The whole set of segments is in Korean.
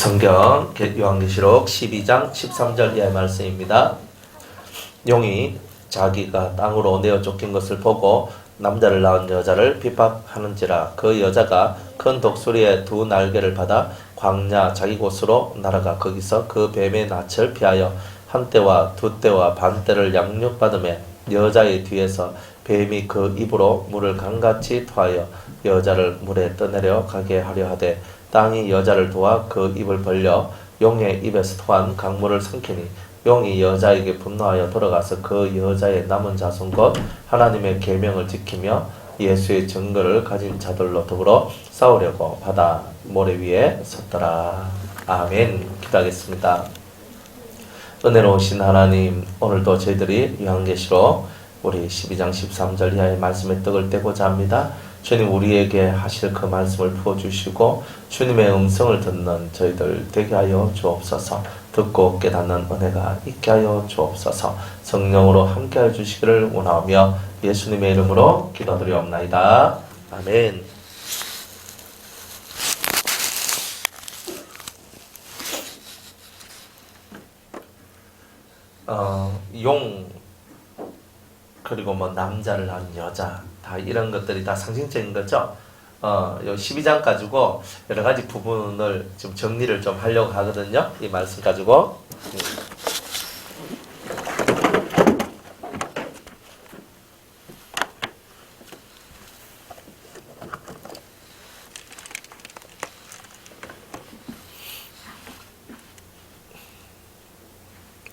성경 요한계시록 12장 13절 이하의 말씀입니다. 용이 자기가 땅으로 내어 쫓긴 것을 보고 남자를 낳은 여자를 핍박하는지라. 그 여자가 큰 독수리의 두 날개를 받아 광야 자기 곳으로 날아가 거기서 그 뱀의 낯을 피하여 한 때와 두 때와 반 때를 양육받으며 여자의 뒤에서 뱀이 그 입으로 물을 강같이 토하여 여자를 물에 떠내려 가게 하려 하되 땅이 여자를 도와 그 입을 벌려 용의 입에서 토한 강물을 삼키니 용이 여자에게 분노하여 돌아가서 그 여자의 남은 자손 곧 하나님의 계명을 지키며 예수의 증거를 가진 자들로 더불어 싸우려고 바다 모래 위에 섰더라. 아멘. 기도하겠습니다. 은혜로우신 하나님, 오늘도 저희들이 요한계시록 우리 12장 13절 이하의 말씀에 떡을 떼고자 합니다. 주님, 우리에게 하실 그 말씀을 부어주시고 주님의 음성을 듣는 저희들 되게 하여 주옵소서. 듣고 깨닫는 은혜가 있게 하여 주옵소서. 성령으로 함께 해 주시기를 원하며 예수님의 이름으로 기도드리옵나이다. 아멘. 용 그리고 남자를 낳은 여자, 다 이런 것들이 다 상징적인 거죠. 요 12장 가지고 여러 가지 부분을 좀 정리를 좀 하려고 하거든요. 이 말씀 가지고.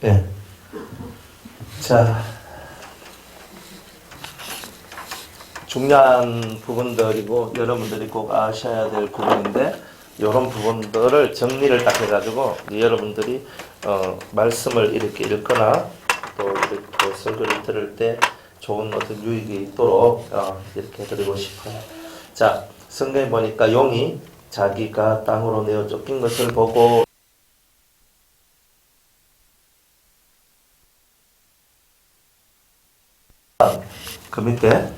네. 자, 중요한 부분들이고 여러분들이 꼭 아셔야 될 부분인데 이런 부분들을 정리를 딱 해가지고 여러분들이 말씀을 이렇게 읽거나 또 이렇게 설교를 들을 때 좋은 어떤 유익이 있도록 이렇게 드리고 싶어요. 자, 성경에 보니까 용이 자기가 땅으로 내어 쫓긴 것을 보고 그 밑에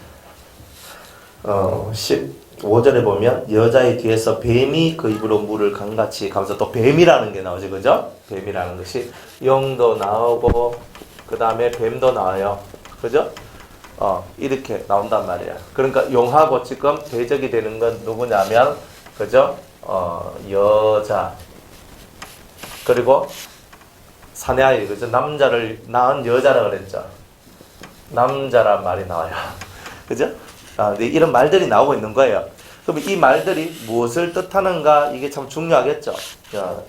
15절에 보면 여자의 뒤에서 뱀이 그 입으로 물을 강같이 가면서 또 뱀이라는 게 나오죠. 그죠? 뱀이라는 것이 용도 나오고 그 다음에 뱀도 나와요. 그죠? 이렇게 나온단 말이야. 그러니까 용하고 지금 대적이 되는 건 누구냐면 그죠? 여자 그리고 사내아이, 그죠? 남자를 낳은 여자라 그랬죠. 남자란 말이 나와요. 그죠? 이런 말들이 나오고 있는 거예요. 그럼 이 말들이 무엇을 뜻하는가, 이게 참 중요하겠죠.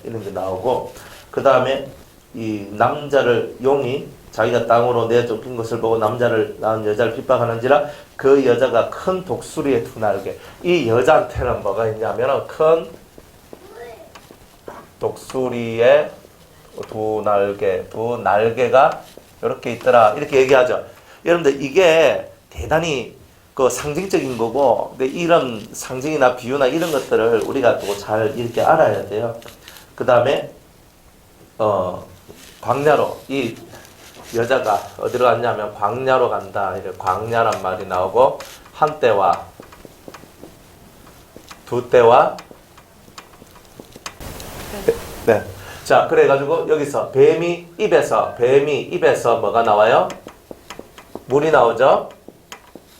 이런 게 나오고, 그 다음에 이 남자를, 용이 자기가 땅으로 내쫓긴 것을 보고 남자를 낳은 여자를 핍박하는지라. 그 여자가 큰 독수리의 두 날개. 이 여자한테는 뭐가 있냐면 큰 독수리의 두 날개가 이렇게 있더라. 이렇게 얘기하죠. 여러분들, 이게 대단히 그 상징적인 거고, 근데 이런 상징이나 비유나 이런 것들을 우리가 또 잘 이렇게 알아야 돼요. 그 다음에 광야로, 이 여자가 어디로 갔냐면 광야로 간다. 이렇게 광야란 말이 나오고, 한 때와 두 때와 네. 자, 그래가지고 여기서 뱀이 입에서 뭐가 나와요? 물이 나오죠?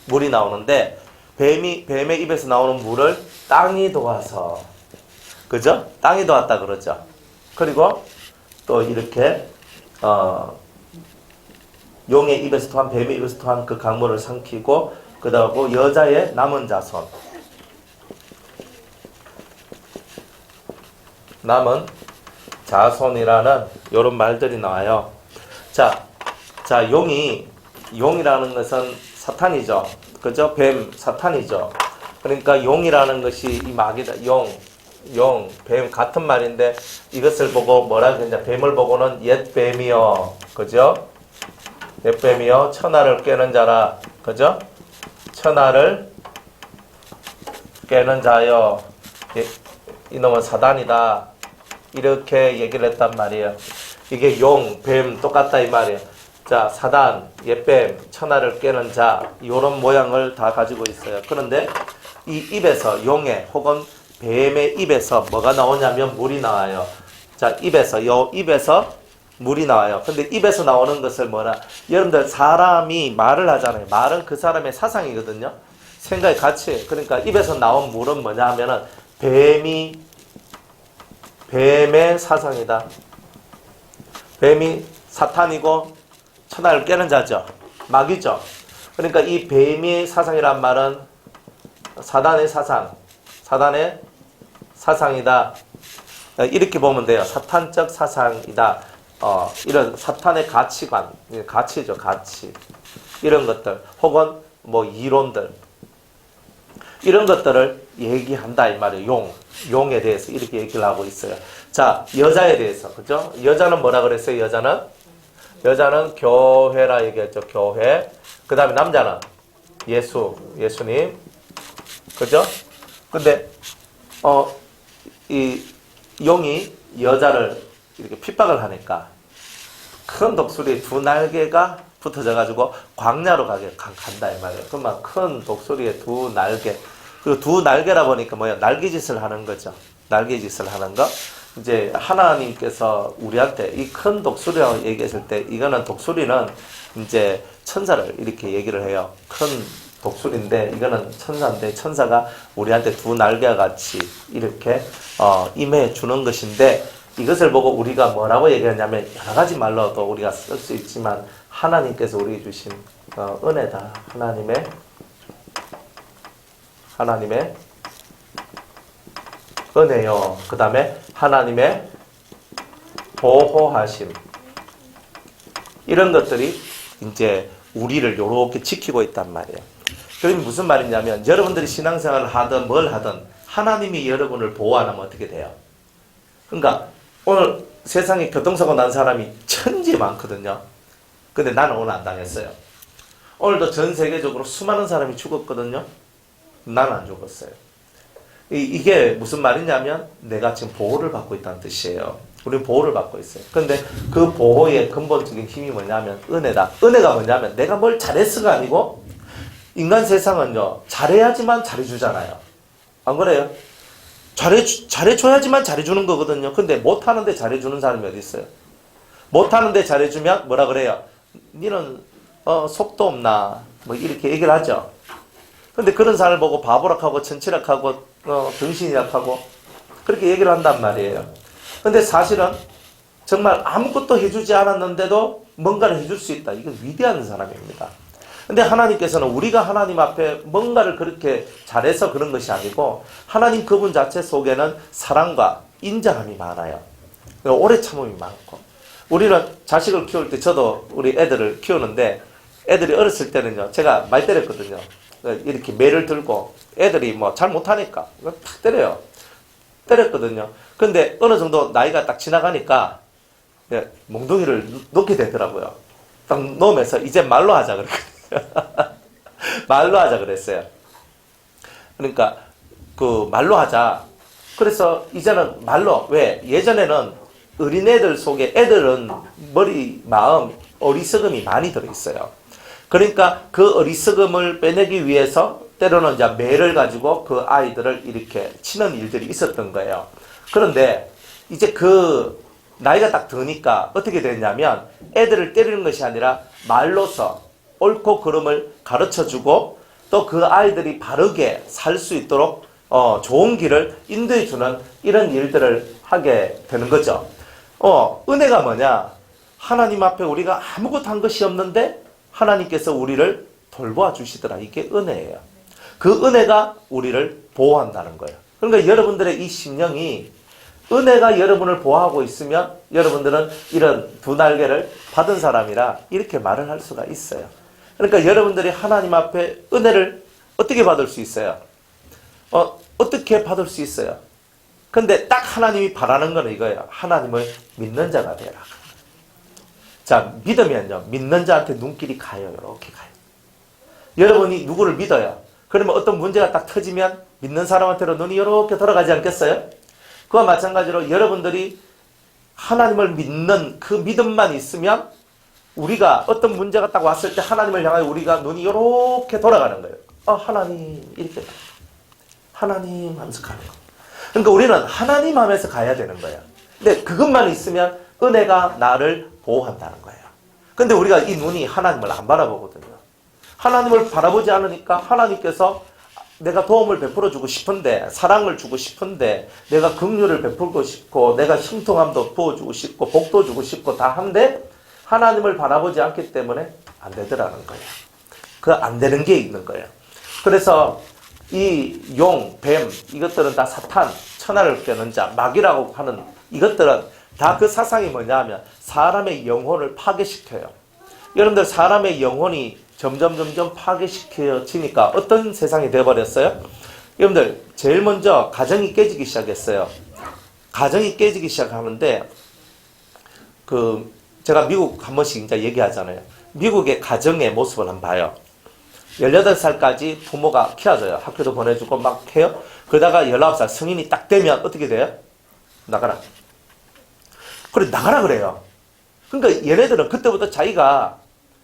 물이 나오는데 뱀의 입에서 나오는 물을 땅이 도와서, 그죠? 땅이 도왔다 그러죠. 그리고 또 이렇게 용의 입에서 토한, 뱀의 입에서 토한 그 강물을 삼키고, 그 다음 여자의 남은 자손, 남은 자손이라는 이런 말들이 나와요. 자, 용이라는 것은 사탄이죠. 그죠? 뱀, 사탄이죠. 그러니까 용이라는 것이 이 마귀다. 뱀 같은 말인데 이것을 보고 뭐라 그러냐? 뱀을 보고는 옛 뱀이요. 그죠? 옛 뱀이요. 천하를 깨는 자라. 그죠? 천하를 깨는 자요. 이놈은 사단이다. 이렇게 얘기를 했단 말이에요. 이게 용, 뱀 똑같다 이 말이에요. 자, 사단, 옛뱀, 천하를 깨는 자, 이런 모양을 다 가지고 있어요. 그런데 이 입에서 용의 혹은 뱀의 입에서 뭐가 나오냐면 물이 나와요. 자, 입에서 물이 나와요. 근데 입에서 나오는 것을 뭐라? 여러분들 사람이 말을 하잖아요. 말은 그 사람의 사상이거든요. 생각의 가치. 그러니까 입에서 나온 물은 뭐냐 하면은 뱀의 사상이다. 뱀이 사탄이고 천하를 깨는 자죠. 마귀죠. 그러니까 이 뱀의 사상이란 말은 사단의 사상이다. 이렇게 보면 돼요. 사탄적 사상이다. 이런 사탄의 가치관, 가치죠, 가치. 이런 것들, 혹은 뭐 이론들, 이런 것들을 얘기한다 이 말이에요. 용에 대해서 이렇게 얘기를 하고 있어요. 자, 여자에 대해서, 그죠? 여자는 뭐라 그랬어요? 여자는 교회라 얘기했죠. 교회. 그 다음에 남자는 예수님, 그죠? 근데 이 용이 여자를 이렇게 핍박을 하니까 큰 독수리 두 날개가 붙어져 가지고 광야로 간다 이 말이에요. 그러면 큰 독수리의 두 날개, 그 두 날개라 보니까 뭐야? 날개짓을 하는 거죠. 날개짓을 하는 거. 이제 하나님께서 우리한테 이 큰 독수리라고 얘기했을 때, 이거는 독수리는 이제 천사를 이렇게 얘기를 해요. 큰 독수리인데 이거는 천사인데, 천사가 우리한테 두 날개와 같이 이렇게 임해 주는 것인데, 이것을 보고 우리가 뭐라고 얘기하냐면, 여러 가지 말로도 우리가 쓸 수 있지만 하나님께서 우리에게 주신 은혜다. 하나님의 은혜요. 그 다음에 하나님의 보호하심. 이런 것들이 이제 우리를 요렇게 지키고 있단 말이에요. 그럼 무슨 말이냐면, 여러분들이 신앙생활을 하든 뭘 하든 하나님이 여러분을 보호하면 어떻게 돼요? 그러니까 오늘 세상에 교통사고 난 사람이 천지 많거든요. 근데 나는 오늘 안 당했어요. 오늘도 전 세계적으로 수많은 사람이 죽었거든요. 나는 안 죽었어요. 이게 무슨 말이냐면, 내가 지금 보호를 받고 있다는 뜻이에요. 우리는 보호를 받고 있어요. 근데 그 보호의 근본적인 힘이 뭐냐면 은혜다. 은혜가 뭐냐면, 내가 뭘 잘했어가 아니고, 인간 세상은요, 잘해야지만 잘해주잖아요. 안 그래요? 잘해줘야지만 잘해주는 거거든요. 근데 못하는데 잘해주는 사람이 어디 있어요? 못하는데 잘해주면 뭐라 그래요? 니는 속도 없나? 뭐 이렇게 얘기를 하죠. 근데 그런 사람을 보고 바보락하고 천치락하고 병신이락하고 그렇게 얘기를 한단 말이에요. 근데 사실은 정말 아무것도 해주지 않았는데도 뭔가를 해줄 수 있다. 이건 위대한 사람입니다. 근데 하나님께서는 우리가 하나님 앞에 뭔가를 그렇게 잘해서 그런 것이 아니고, 하나님 그분 자체 속에는 사랑과 인정함이 많아요. 오래 참음이 많고. 우리는 자식을 키울 때, 저도 우리 애들을 키우는데, 애들이 어렸을 때는요, 제가 많이 때렸거든요. 이렇게 매를 들고 애들이 뭐 잘 못하니까 탁 때렸거든요. 근데 어느 정도 나이가 딱 지나가니까 몽둥이를 놓게 되더라고요. 딱 놓으면서 이제 말로 하자 그랬거든요. 말로 하자 그랬어요. 그러니까 그 말로 하자. 그래서 이제는 말로, 왜? 예전에는 어린애들 속에 애들은 머리, 마음, 어리석음이 많이 들어있어요. 그러니까 그 어리석음을 빼내기 위해서 때로는 이제 매를 가지고 그 아이들을 이렇게 치는 일들이 있었던 거예요. 그런데 이제 그 나이가 딱 드니까 어떻게 됐냐면, 애들을 때리는 것이 아니라 말로서 옳고 그름을 가르쳐주고, 또 그 아이들이 바르게 살 수 있도록 좋은 길을 인도해주는 이런 일들을 하게 되는 거죠. 은혜가 뭐냐? 하나님 앞에 우리가 아무것도 한 것이 없는데 하나님께서 우리를 돌보아 주시더라. 이게 은혜예요. 그 은혜가 우리를 보호한다는 거예요. 그러니까 여러분들의 이 심령이 은혜가 여러분을 보호하고 있으면 여러분들은 이런 두 날개를 받은 사람이라 이렇게 말을 할 수가 있어요. 그러니까 여러분들이 하나님 앞에 은혜를 어떻게 받을 수 있어요? 어떻게 받을 수 있어요? 근데 딱 하나님이 바라는 건 이거예요. 하나님을 믿는 자가 되라. 자, 믿으면요, 믿는 자한테 눈길이 가요. 이렇게 가요. 여러분이 누구를 믿어요? 그러면 어떤 문제가 딱 터지면 믿는 사람한테로 눈이 이렇게 돌아가지 않겠어요? 그와 마찬가지로 여러분들이 하나님을 믿는 그 믿음만 있으면, 우리가 어떤 문제가 딱 왔을 때 하나님을 향하여 우리가 눈이 이렇게 돌아가는 거예요. 하나님, 이렇게. 하나님 하면서 가는 거. 그러니까 우리는 하나님 하면서 가야 되는 거예요. 근데 그것만 있으면 은혜가 나를 보호한다는 거예요. 근데 우리가 이 눈이 하나님을 안 바라보거든요. 하나님을 바라보지 않으니까 하나님께서 내가 도움을 베풀어 주고 싶은데, 사랑을 주고 싶은데, 내가 긍휼을 베풀고 싶고, 내가 형통함도 부어주고 싶고, 복도 주고 싶고 다 한데 하나님을 바라보지 않기 때문에 안 되더라는 거예요. 그 안 되는 게 있는 거예요. 그래서 이 용, 뱀 이것들은 다 사탄, 천하를 꿰는 자, 마귀라고 하는 이것들은 다 그 사상이 뭐냐 하면 사람의 영혼을 파괴시켜요. 여러분들 사람의 영혼이 점점 파괴시켜지니까 어떤 세상이 되어버렸어요? 여러분들 제일 먼저 가정이 깨지기 시작했어요. 가정이 깨지기 시작하는데 제가 미국 한 번씩 이제 얘기하잖아요. 미국의 가정의 모습을 한번 봐요. 18살까지 부모가 키워줘요. 학교도 보내주고 막 해요. 그러다가 19살 성인이 딱 되면 어떻게 돼요? 나가라. 그래 나가라 그래요. 그러니까 얘네들은 그때부터 자기가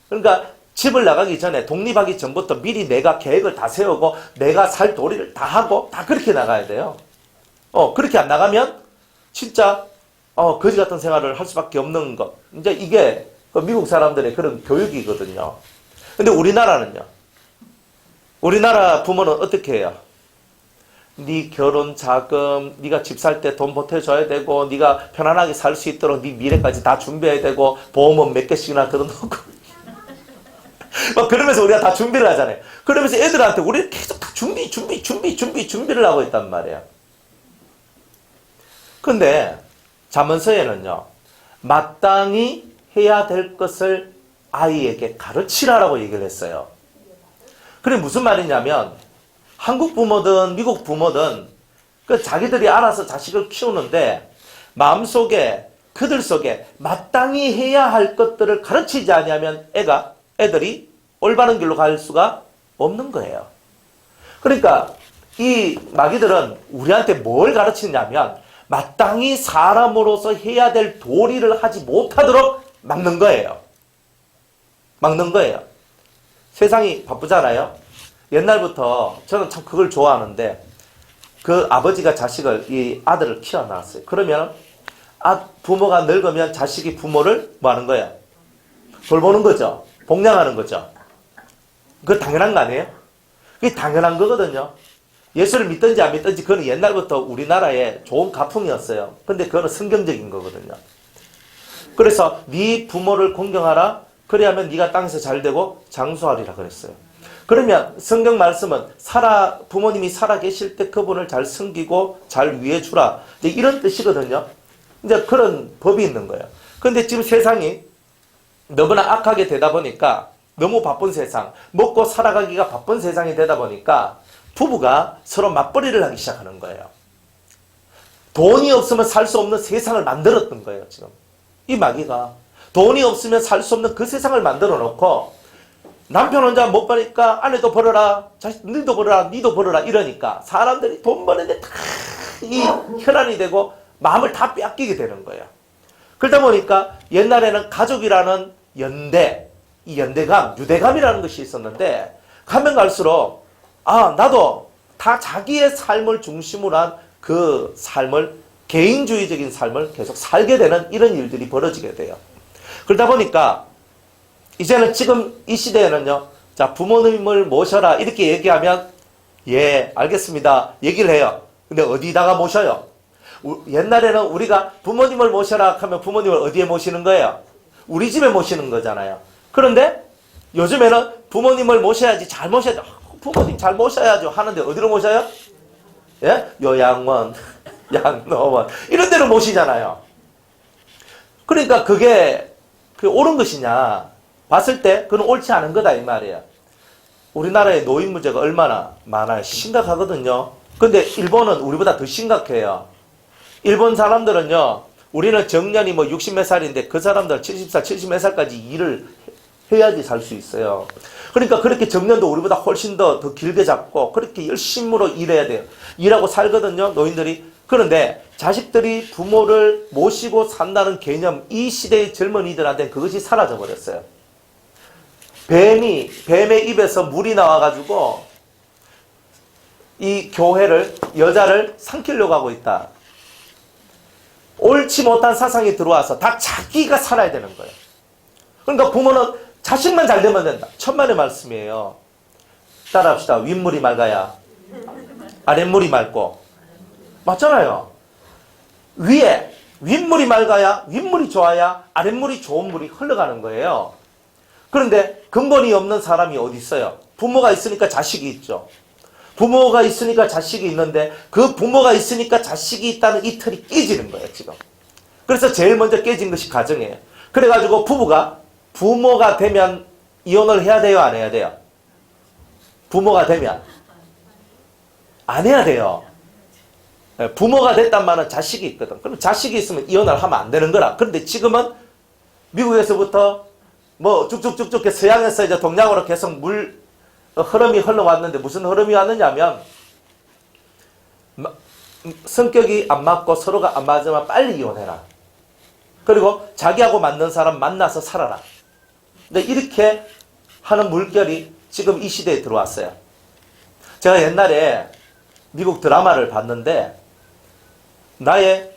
그러니까 집을 나가기 전에 독립하기 전부터 미리 내가 계획을 다 세우고 내가 살 도리를 다 하고 다 그렇게 나가야 돼요. 그렇게 안 나가면 진짜 거지 같은 생활을 할 수밖에 없는 것. 이제 이게 미국 사람들의 그런 교육이거든요. 근데 우리나라는요. 우리나라 부모는 어떻게 해요? 네 결혼 자금, 네가 집 살 때 돈 보태줘야 되고, 네가 편안하게 살 수 있도록 네 미래까지 다 준비해야 되고, 보험은 몇 개씩이나 들어놓고. 막 그러면서 우리가 다 준비를 하잖아요. 그러면서 애들한테 우리 계속 다 준비를 하고 있단 말이에요. 근데 잠언서에는요, 마땅히 해야 될 것을 아이에게 가르치라라고 얘기를 했어요. 그게 무슨 말이냐면 한국 부모든 미국 부모든 그 자기들이 알아서 자식을 키우는데 마음속에 그들 속에 마땅히 해야 할 것들을 가르치지 않으면 애들이 올바른 길로 갈 수가 없는 거예요. 그러니까 이 마귀들은 우리한테 뭘 가르치냐면 마땅히 사람으로서 해야 될 도리를 하지 못하도록 막는 거예요. 막는 거예요. 세상이 바쁘잖아요. 옛날부터 저는 참 그걸 좋아하는데 그 아버지가 이 아들을 키워놨어요. 그러면 부모가 늙으면 자식이 부모를 뭐 하는 거예요? 돌보는 거죠. 복양하는 거죠. 그거 당연한 거 아니에요? 그게 당연한 거거든요. 예수를 믿든지 안 믿든지 그건 옛날부터 우리나라의 좋은 가풍이었어요. 근데 그거는 성경적인 거거든요. 그래서 네 부모를 공경하라. 그래야면 네가 땅에서 잘 되고 장수하리라 그랬어요. 그러면 성경 말씀은 부모님이 살아 계실 때 그분을 잘 섬기고 잘 위해주라. 이런 뜻이거든요. 이제 그런 법이 있는 거예요. 근데 지금 세상이 너무나 악하게 되다 보니까 너무 바쁜 세상, 먹고 살아가기가 바쁜 세상이 되다 보니까 부부가 서로 맞벌이를 하기 시작하는 거예요. 돈이 없으면 살 수 없는 세상을 만들었던 거예요, 지금. 이 마귀가. 돈이 없으면 살 수 없는 그 세상을 만들어 놓고 남편 혼자 못 버니까 아내도 벌어라, 너도 벌어라, 니도 벌어라 이러니까 사람들이 돈 버는데 다 이 혈안이 되고 마음을 다 빼앗기게 되는 거예요. 그러다 보니까 옛날에는 가족이라는 이 연대감, 유대감이라는 것이 있었는데 가면 갈수록 나도 다 자기의 삶을 중심으로 한 그 삶을 개인주의적인 삶을 계속 살게 되는 이런 일들이 벌어지게 돼요. 그러다 보니까 이제는 지금 이 시대에는요, 자, 부모님을 모셔라 이렇게 얘기하면 예, 알겠습니다. 얘기를 해요. 근데 어디다가 모셔요? 옛날에는 우리가 부모님을 모셔라 하면 부모님을 어디에 모시는 거예요? 우리 집에 모시는 거잖아요. 그런데 요즘에는 부모님을 모셔야지, 잘 모셔야지, 부모님 잘 모셔야죠 하는데 어디로 모셔요? 예? 요양원, 양로원 이런 데로 모시잖아요. 그러니까 그게 옳은 것이냐 봤을 때 그건 옳지 않은 거다 이 말이에요. 우리나라의 노인 문제가 얼마나 많아요. 심각하거든요. 근데 일본은 우리보다 더 심각해요. 일본 사람들은요, 우리는 정년이 60 몇 살인데 그 사람들 70살, 70 몇 살까지 일을 해야지 살 수 있어요. 그러니까 그렇게 정년도 우리보다 훨씬 더 길게 잡고 그렇게 열심으로 일해야 돼요. 일하고 살거든요, 노인들이. 그런데 자식들이 부모를 모시고 산다는 개념, 이 시대의 젊은이들한테는 그것이 사라져 버렸어요. 뱀의 입에서 물이 나와가지고 이 교회를, 여자를 삼키려고 하고 있다. 옳지 못한 사상이 들어와서 다 자기가 살아야 되는 거예요. 그러니까 부모는 자식만 잘 되면 된다. 천만의 말씀이에요. 따라합시다. 윗물이 맑아야 아랫물이 맑고. 맞잖아요. 위에 윗물이 맑아야, 윗물이 좋아야 아랫물이 좋은 물이 흘러가는 거예요. 그런데 근본이 없는 사람이 어디 있어요? 부모가 있으니까 자식이 있죠. 부모가 있으니까 자식이 있는데 그 부모가 있으니까 자식이 있다는 이 틀이 깨지는 거예요, 지금. 그래서 제일 먼저 깨진 것이 가정이에요. 그래가지고 부모가 되면 이혼을 해야 돼요, 안 해야 돼요? 부모가 되면 안 해야 돼요. 부모가 됐단 말은 자식이 있거든. 그럼 자식이 있으면 이혼을 하면 안 되는 거라. 그런데 지금은 미국에서부터 뭐 쭉쭉쭉쭉 서양에서 이제 동양으로 계속 흐름이 흘러왔는데 무슨 흐름이 왔느냐면 성격이 안 맞고 서로가 안 맞으면 빨리 이혼해라. 그리고 자기하고 맞는 사람 만나서 살아라. 근데 이렇게 하는 물결이 지금 이 시대에 들어왔어요. 제가 옛날에 미국 드라마를 봤는데 나의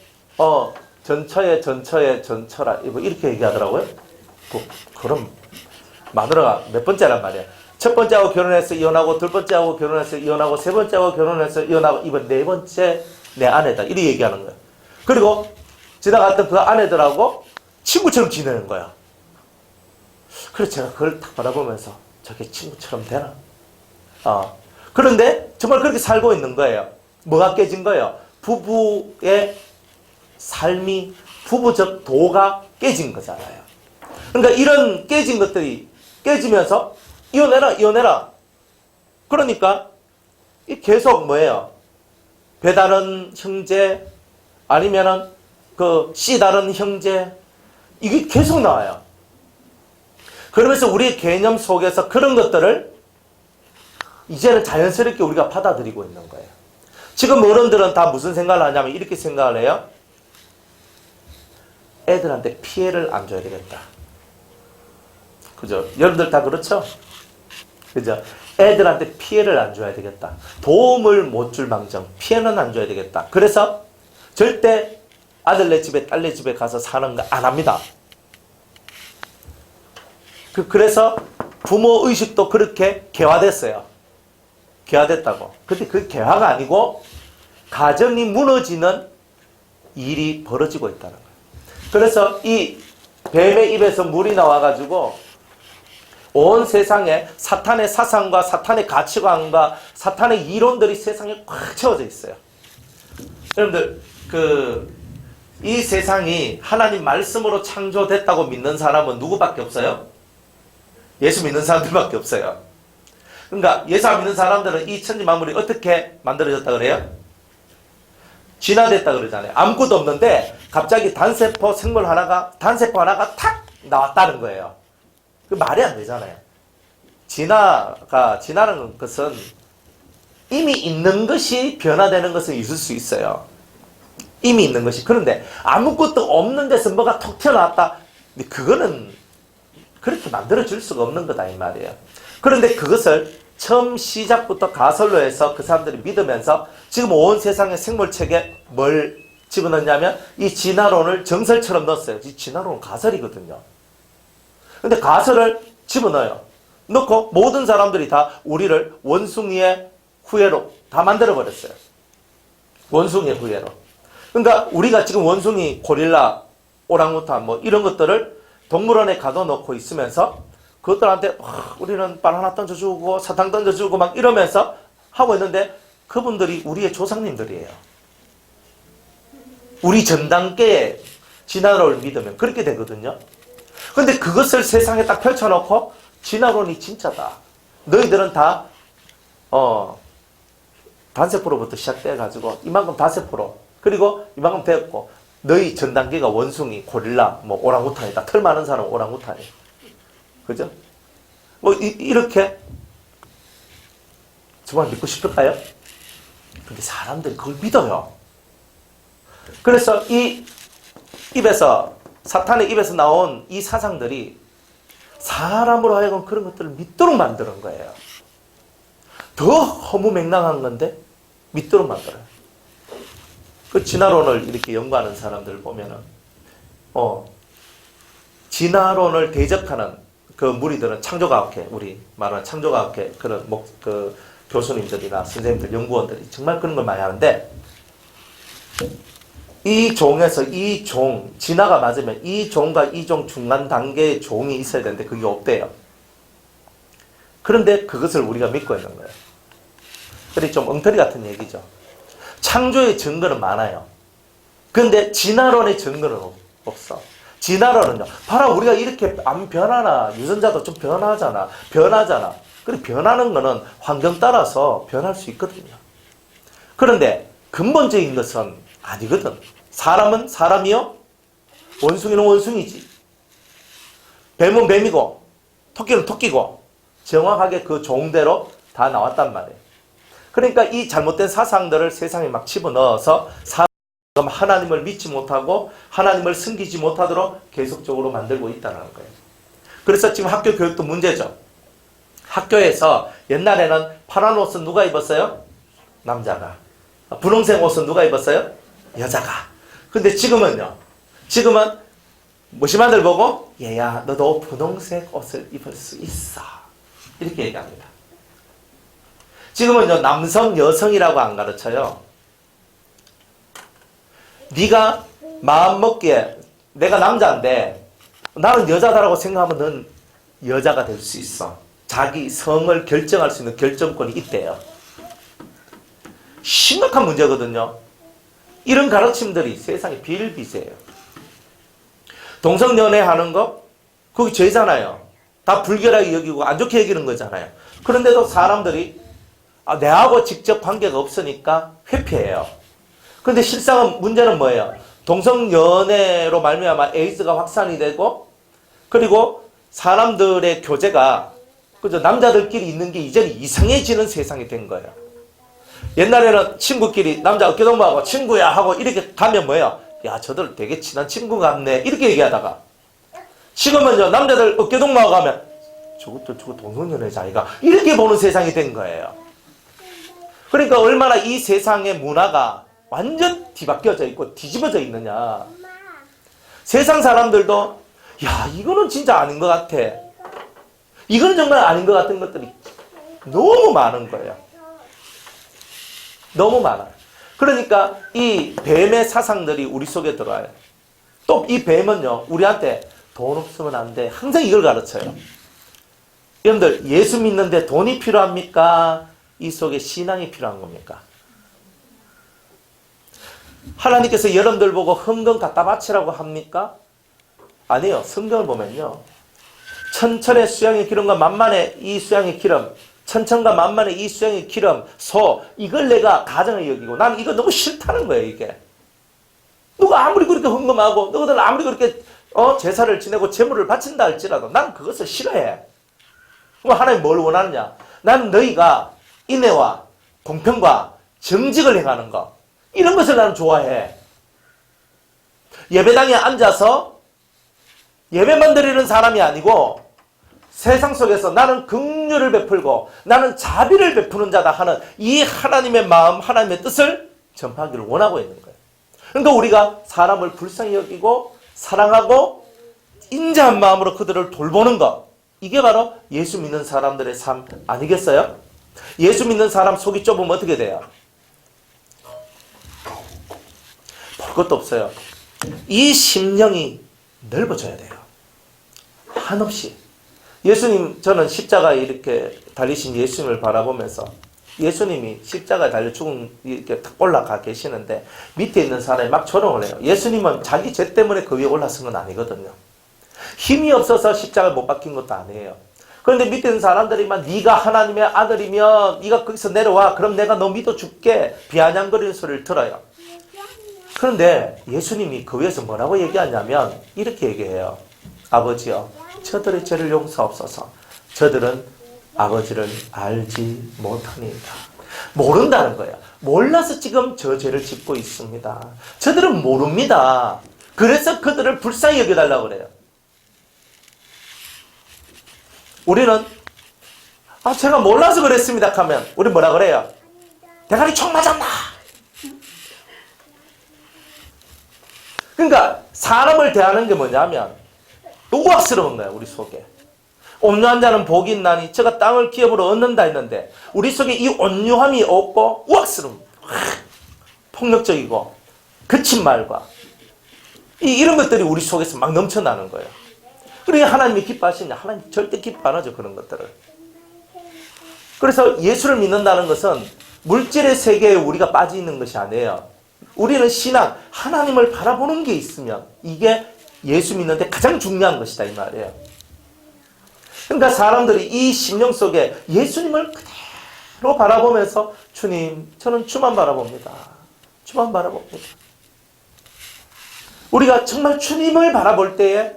전처라 이렇게 얘기하더라고요. 그럼 마누라가 몇 번째란 말이야. 첫 번째하고 결혼해서 이혼하고, 둘 번째하고 결혼해서 이혼하고, 세 번째하고 결혼해서 이혼하고, 이번 네 번째 내 아내다. 이렇게 얘기하는 거예요. 그리고 지나갔던 그 아내들하고 친구처럼 지내는 거야. 그래서 제가 그걸 딱 바라보면서 저게 친구처럼 되나? 그런데 정말 그렇게 살고 있는 거예요. 뭐가 깨진 거예요? 부부의 삶이, 부부적 도가 깨진 거잖아요. 그러니까 이런 깨진 것들이 깨지면서 이혼해라. 그러니까 계속 뭐예요? 배 다른 형제 아니면은 그 씨 다른 형제 이게 계속 나와요. 그러면서 우리의 개념 속에서 그런 것들을 이제는 자연스럽게 우리가 받아들이고 있는 거예요. 지금 어른들은 다 무슨 생각을 하냐면 이렇게 생각을 해요. 애들한테 피해를 안 줘야 되겠다. 그죠? 여러분들 다 그렇죠? 그죠? 애들한테 피해를 안 줘야 되겠다. 도움을 못 줄 망정 피해는 안 줘야 되겠다. 그래서 절대 아들네 집에 딸네 집에 가서 사는 거 안 합니다. 그래서 부모 의식도 그렇게 개화됐어요. 개화됐다고. 근데 그 개화가 아니고 가정이 무너지는 일이 벌어지고 있다는 거예요. 그래서 이 뱀의 입에서 물이 나와가지고 온 세상에 사탄의 사상과 사탄의 가치관과 사탄의 이론들이 세상에 꽉 채워져 있어요. 여러분들 이 세상이 하나님 말씀으로 창조됐다고 믿는 사람은 누구밖에 없어요? 예수 믿는 사람들밖에 없어요. 그러니까 예수 안 믿는 사람들은 이 천지 만물이 어떻게 만들어졌다 그래요? 진화됐다 그러잖아요. 아무것도 없는데 갑자기 단세포 하나가 탁 나왔다는 거예요. 그 말이 안 되잖아요. 진화라는 것은 이미 있는 것이 변화되는 것은 있을 수 있어요. 이미 있는 것이. 그런데 아무것도 없는 데서 뭐가 톡 튀어나왔다. 근데 그거는 그렇게 만들어줄 수가 없는 거다 이 말이에요. 그런데 그것을 처음 시작부터 가설로 해서 그 사람들이 믿으면서 지금 온 세상의 생물책에 뭘 집어넣냐면 이 진화론을 정설처럼 넣었어요. 이 진화론은 가설이거든요. 근데 가설을 집어넣어요. 넣고 모든 사람들이 다 우리를 원숭이의 후예로 다 만들어버렸어요. 원숭이의 후예로. 그러니까 우리가 지금 원숭이, 고릴라, 오랑우탄 뭐 이런 것들을 동물원에 가둬놓고 있으면서 그것들한테 우리는 바나나 던져주고 사탕 던져주고 막 이러면서 하고 있는데 그분들이 우리의 조상님들이에요. 우리 전단계의 진화론을 믿으면 그렇게 되거든요. 근데 그것을 세상에 딱 펼쳐놓고 진화론이 진짜다. 너희들은 다 단세포로부터 시작돼가지고 이만큼 단세포로 그리고 이만큼 되었고 너희 전 단계가 원숭이, 고릴라, 뭐 오랑우탄이다. 털 많은 사람은 오랑우탄이에요. 그죠? 뭐 이렇게 정말 믿고 싶을까요? 근데 사람들이 그걸 믿어요. 그래서 이 입에서 사탄의 입에서 나온 이 사상들이 사람으로 하여금 그런 것들을 믿도록 만드는 거예요. 더 허무맹랑한 건데 믿도록 만들어요. 그 진화론을 이렇게 연구하는 사람들 보면은, 진화론을 대적하는 그 무리들은 창조과학회, 우리 말하는 창조과학회 그런 그 교수님들이나 선생님들, 연구원들이 정말 그런 걸 많이 하는데, 이 종에서 이 종, 진화가 맞으면 이 종과 이 종 중간 단계의 종이 있어야 되는데 그게 없대요. 그런데 그것을 우리가 믿고 있는 거예요. 그래 좀 엉터리 같은 얘기죠. 창조의 증거는 많아요. 그런데 진화론의 증거는 없어. 진화론은요, 봐라, 우리가 이렇게 안 변하나, 유전자도 좀 변하잖아. 그래, 변하는 거는 환경 따라서 변할 수 있거든요. 그런데 근본적인 것은 아니거든. 사람은 사람이요, 원숭이는 원숭이지. 뱀은 뱀이고, 토끼는 토끼고, 정확하게 그 종대로 다 나왔단 말이에요. 그러니까 이 잘못된 사상들을 세상에 막 집어넣어서 하나님을 믿지 못하고 하나님을 섬기지 못하도록 계속적으로 만들고 있다는 거예요. 그래서 지금 학교 교육도 문제죠. 학교에서 옛날에는 파란 옷은 누가 입었어요? 남자가. 분홍색 옷은 누가 입었어요? 여자가. 근데 지금은요. 지금은 무심한들 보고 얘야 너도 분홍색 옷을 입을 수 있어. 이렇게 얘기합니다. 지금은요. 남성, 여성이라고 안 가르쳐요. 네가 마음먹기에 내가 남자인데 나는 여자다라고 생각하면 넌 여자가 될 수 있어. 자기 성을 결정할 수 있는 결정권이 있대요. 심각한 문제거든요. 이런 가르침들이 세상에 비일비재해요. 동성연애 하는 거 그게 죄잖아요. 다 불결하게 여기고 안 좋게 여기는 거잖아요. 그런데도 사람들이 내하고 직접 관계가 없으니까 회피해요. 그런데 실상은 문제는 뭐예요? 동성연애로 말미암아 에이즈가 확산이 되고 그리고 사람들의 교제가 그죠? 남자들끼리 있는 게 이제는 이상해지는 세상이 된 거예요. 옛날에는 친구끼리 남자 어깨동무하고 친구야 하고 이렇게 가면 뭐예요? 야 저들 되게 친한 친구 같네 이렇게 얘기하다가 지금은요 남자들 어깨동무하고 가면 저거 동성연애자 아이가 이렇게 보는 세상이 된 거예요. 그러니까 얼마나 이 세상의 문화가 완전 뒤바뀌어져 있고 뒤집어져 있느냐. 세상 사람들도 야 이거는 진짜 아닌 것 같아. 이건 정말 아닌 것 같은 것들이 너무 많은 거예요. 너무 많아요. 그러니까 이 뱀의 사상들이 우리 속에 들어와요. 또 이 뱀은요 우리한테 돈 없으면 안 돼. 항상 이걸 가르쳐요. 여러분들 예수 믿는데 돈이 필요합니까? 이 속에 신앙이 필요한 겁니까? 하나님께서 여러분들 보고 헌금 갖다 바치라고 합니까? 아니요. 성경을 보면요. 천천의 수양의 기름과 만만의 이 수양의 기름, 천천과 만만의 이 수양의 기름, 소, 이걸 내가 가정을 여기고 나는 이거 너무 싫다는 거예요, 이게. 누가 아무리 그렇게 헌금하고 너희들 아무리 그렇게 제사를 지내고 제물을 바친다 할지라도 난 그것을 싫어해. 그럼 하나님 뭘 원하느냐? 나는 너희가 인애와 공평과 정직을 행하는 것, 이런 것을 나는 좋아해. 예배당에 앉아서 예배만 드리는 사람이 아니고 세상 속에서 나는 긍휼을 베풀고 나는 자비를 베푸는 자다 하는 이 하나님의 마음, 하나님의 뜻을 전파하기를 원하고 있는 거예요. 그러니까 우리가 사람을 불쌍히 여기고 사랑하고 인자한 마음으로 그들을 돌보는 것, 이게 바로 예수 믿는 사람들의 삶 아니겠어요? 예수 믿는 사람 속이 좁으면 어떻게 돼요? 볼 것도 없어요. 이 심령이 넓어져야 돼요. 한없이. 예수님, 저는 십자가에 이렇게 달리신 예수님을 바라보면서 예수님이 십자가에 달려 죽은 이렇게 탁 올라가 계시는데 밑에 있는 사람이 막 조롱을 해요. 예수님은 자기 죄 때문에 그 위에 올라선 건 아니거든요. 힘이 없어서 십자가를 못 박힌 것도 아니에요. 그런데 밑에 있는 사람들이 막 네가 하나님의 아들이면 네가 거기서 내려와. 그럼 내가 너 믿어줄게. 비아냥거리는 소리를 들어요. 그런데 예수님이 그 위에서 뭐라고 얘기하냐면 이렇게 얘기해요. 아버지여, 저들의 죄를 용서하옵소서. 저들은 아버지를 알지 못하니이다. 모른다는 거야. 몰라서 지금 저 죄를 짓고 있습니다. 저들은 모릅니다. 그래서 그들을 불쌍히 여겨달라고 그래요. 우리는 제가 몰라서 그랬습니다 하면 우리 뭐라 그래요? 대가리 총 맞았나? 그러니까 사람을 대하는 게 뭐냐면 우악스러운 거야, 우리 속에. 온유한 자는 복이 있나니 저가 땅을 기업으로 얻는다 했는데 우리 속에 이 온유함이 없고 우악스러움, 폭력적이고 거친 말과 이런 것들이 우리 속에서 막 넘쳐나는 거예요. 그러니까 하나님이 기뻐하시냐? 하나님 절대 기뻐 안 하죠, 그런 것들을. 그래서 예수를 믿는다는 것은 물질의 세계에 우리가 빠져 있는 것이 아니에요. 우리는 신앙, 하나님을 바라보는 게 있으면 이게 예수 믿는데 가장 중요한 것이다, 이 말이에요. 그러니까 사람들이 이 심령 속에 예수님을 그대로 바라보면서 주님, 저는 주만 바라봅니다. 주만 바라봅니다. 우리가 정말 주님을 바라볼 때에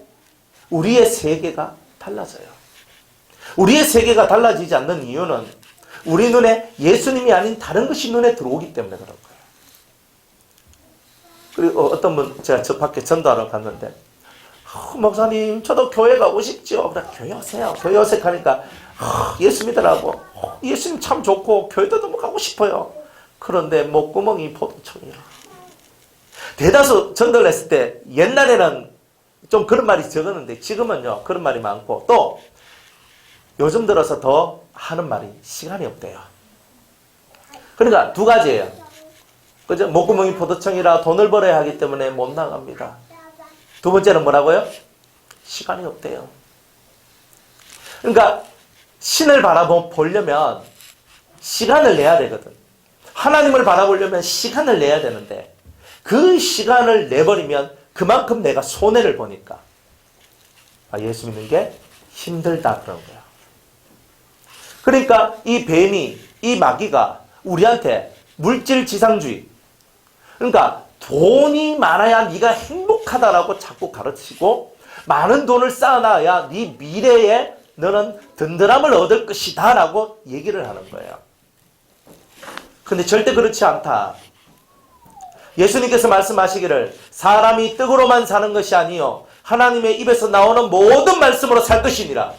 우리의 세계가 달라져요. 우리의 세계가 달라지지 않는 이유는 우리 눈에 예수님이 아닌 다른 것이 눈에 들어오기 때문에 그런 거예요. 그리고 어떤 분, 제가 저 밖에 전도하러 갔는데, 목사님, 저도 교회 가고 싶죠. 그래, 교회 오세요. 교회 오세요 하니까, 예수 믿으라고. 예수님 참 좋고, 교회도 너무 가고 싶어요. 그런데 목구멍이 포도청이야. 대다수 전도를 했을 때, 옛날에는 좀 그런 말이 적었는데, 지금은요, 그런 말이 많고, 또, 요즘 들어서 더 하는 말이 시간이 없대요. 그러니까 두 가지예요. 그죠? 목구멍이 포도청이라 돈을 벌어야 하기 때문에 못 나갑니다. 두 번째는 뭐라고요? 시간이 없대요. 그러니까 신을 바라보려면 시간을 내야 되거든. 하나님을 바라보려면 시간을 내야 되는데 그 시간을 내버리면 그만큼 내가 손해를 보니까 예수 믿는 게 힘들다 그런 거야. 그러니까 이 뱀이, 이 마귀가 우리한테 물질지상주의, 그러니까 돈이 많아야 네가 행복하다라고 자꾸 가르치고 많은 돈을 쌓아놔야 네 미래에 너는 든든함을 얻을 것이다 라고 얘기를 하는 거예요. 근데 절대 그렇지 않다. 예수님께서 말씀하시기를 사람이 떡으로만 사는 것이 아니요 하나님의 입에서 나오는 모든 말씀으로 살 것이니라.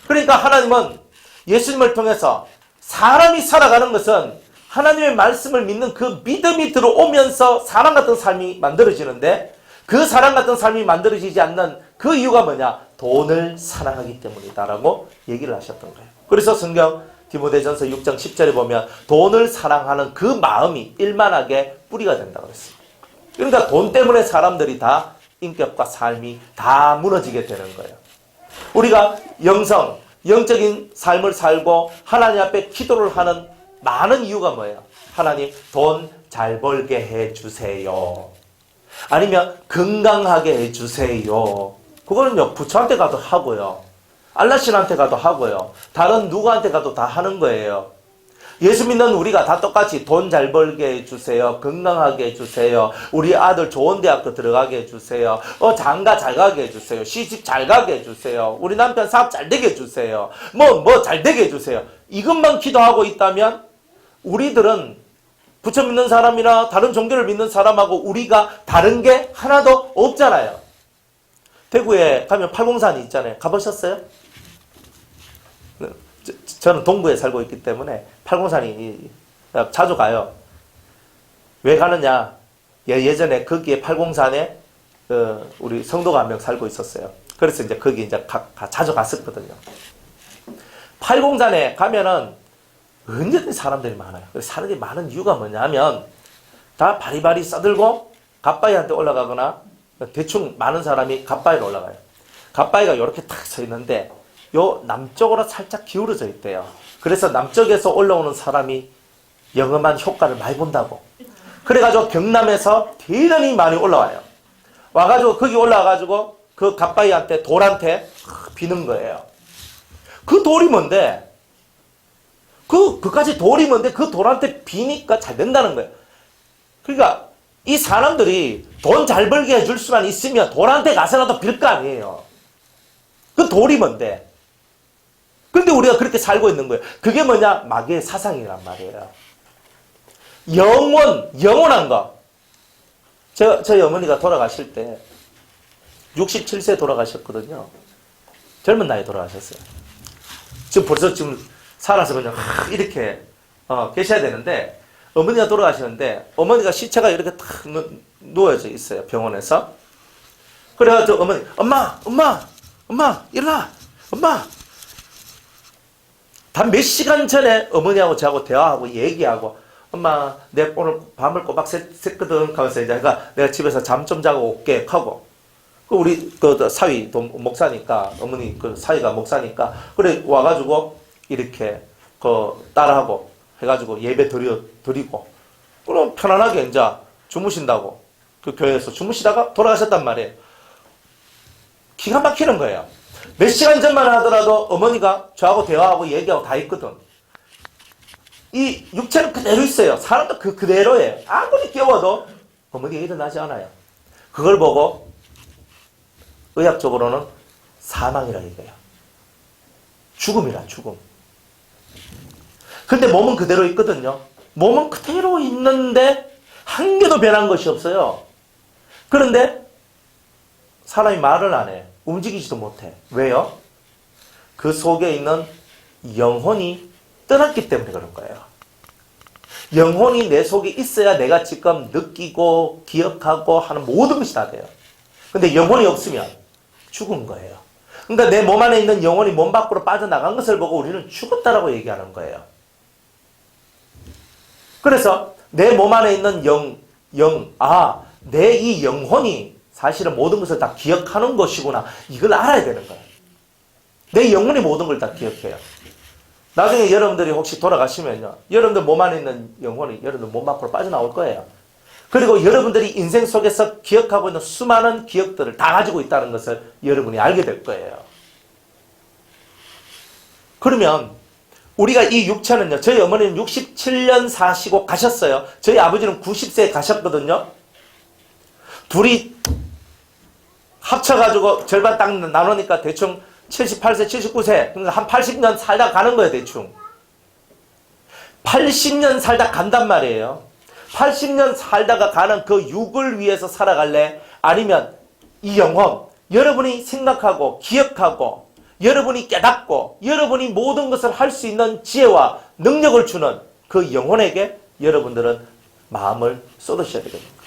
그러니까 하나님은 예수님을 통해서 사람이 살아가는 것은 하나님의 말씀을 믿는 그 믿음이 들어오면서 사람 같은 삶이 만들어지는데 그 사람 같은 삶이 만들어지지 않는 그 이유가 뭐냐? 돈을 사랑하기 때문이다라고 얘기를 하셨던 거예요. 그래서 성경 디모데전서 6장 10절에 보면 돈을 사랑하는 그 마음이 일만하게 뿌리가 된다고 그랬습니다. 그러니까 돈 때문에 사람들이 다 인격과 삶이 다 무너지게 되는 거예요. 우리가 영적인 삶을 살고 하나님 앞에 기도를 하는 많은 이유가 뭐예요? 하나님 돈 잘 벌게 해주세요. 아니면 건강하게 해주세요. 그거는요 부처한테 가도 하고요. 알라신한테 가도 하고요. 다른 누구한테 가도 다 하는 거예요. 예수 믿는 우리가 다 똑같이 돈 잘 벌게 해주세요. 건강하게 해주세요. 우리 아들 좋은 대학교 들어가게 해주세요. 장가 잘 가게 해주세요. 시집 잘 가게 해주세요. 우리 남편 사업 잘 되게 해주세요. 뭐 잘 되게 해주세요. 이것만 기도하고 있다면 우리들은 부처 믿는 사람이나 다른 종교를 믿는 사람하고 우리가 다른 게 하나도 없잖아요. 대구에 가면 팔공산이 있잖아요. 가보셨어요? 저는 동구에 살고 있기 때문에 팔공산이 자주 가요. 왜 가느냐? 예전에 거기에 팔공산에 우리 성도가 한 명 살고 있었어요. 그래서 이제 거기 이제 자주 갔었거든요. 팔공산에 가면은 언제든지 사람들이 많아요. 사람들이 많은 이유가 뭐냐면 다 바리바리 싸들고 갓바위한테 올라가거나 대충 많은 사람이 갓바위로 올라가요. 갓바위가 이렇게 탁 서 있는데 요 남쪽으로 살짝 기울어져 있대요. 그래서 남쪽에서 올라오는 사람이 영험한 효과를 많이 본다고. 그래가지고 경남에서 대단히 많이 올라와요. 와가지고 거기 올라와가지고 그 갓바위한테 돌한테 비는 거예요. 그 돌이 뭔데? 그까지 돌이 뭔데 그 돌한테 비니까 잘 된다는 거예요. 그러니까 이 사람들이 돈 잘 벌게 해줄 수만 있으면 돌한테 가서라도 빌 거 아니에요. 그 돌이 뭔데? 근데 우리가 그렇게 살고 있는 거예요. 그게 뭐냐? 마귀의 사상이란 말이에요. 영원한 거. 저희 어머니가 돌아가실 때 67세 돌아가셨거든요. 젊은 나이에 돌아가셨어요. 지금 벌써 살아서 그냥 이렇게 계셔야 되는데 어머니가 돌아가시는데 어머니가 시체가 이렇게 탁 누워져 있어요. 병원에서. 그래가지고 어머니 엄마 일어나 엄마. 단 몇 시간 전에 어머니하고 저하고 대화하고 얘기하고 엄마 내가 오늘 밤을 꼬박 샜거든 하면서 이제 내가 집에서 잠 좀 자고 올게 하고 우리 그 사위 목사니까 어머니 그 사위가 목사니까 그래 와가지고 이렇게 그 딸하고 해가지고 예배 드리고 그럼 편안하게 이제 주무신다고 그 교회에서 주무시다가 돌아가셨단 말이에요. 기가 막히는 거예요. 몇 시간 전만 하더라도 어머니가 저하고 대화하고 얘기하고 다 있거든. 이 육체는 그대로 있어요. 사람도 그대로예요. 아무리 깨워도 어머니가 일어나지 않아요. 그걸 보고 의학적으로는 사망이라 얘기해요. 죽음이라 죽음. 근데 몸은 그대로 있거든요. 몸은 그대로 있는데 한 개도 변한 것이 없어요. 그런데 사람이 말을 안 해. 움직이지도 못해. 왜요? 그 속에 있는 영혼이 떠났기 때문에 그런 거예요. 영혼이 내 속에 있어야 내가 지금 느끼고 기억하고 하는 모든 것이 다 돼요. 근데 영혼이 없으면 죽은 거예요. 그러니까 내 몸 안에 있는 영혼이 몸 밖으로 빠져나간 것을 보고 우리는 죽었다라고 얘기하는 거예요. 그래서 내 몸 안에 있는 내 이 영혼이 사실은 모든 것을 다 기억하는 것이구나. 이걸 알아야 되는 거예요. 내 영혼이 모든 걸 다 기억해요. 나중에 여러분들이 혹시 돌아가시면요. 여러분들 몸 안에 있는 영혼이 여러분들 몸 밖으로 빠져나올 거예요. 그리고 여러분들이 인생 속에서 기억하고 있는 수많은 기억들을 다 가지고 있다는 것을 여러분이 알게 될 거예요. 그러면 우리가 이 육체는요. 저희 어머니는 67년 사시고 가셨어요. 저희 아버지는 90세에 가셨거든요. 둘이 합쳐가지고 절반 딱 나누니까 대충 78세, 79세, 그러니까 한 80년 살다 가는 거예요, 대충. 80년 살다 간단 말이에요. 80년 살다가 가는 그 육을 위해서 살아갈래? 아니면 이 영혼, 여러분이 생각하고 기억하고 여러분이 깨닫고 여러분이 모든 것을 할 수 있는 지혜와 능력을 주는 그 영혼에게 여러분들은 마음을 쏟으셔야 되겠습니다.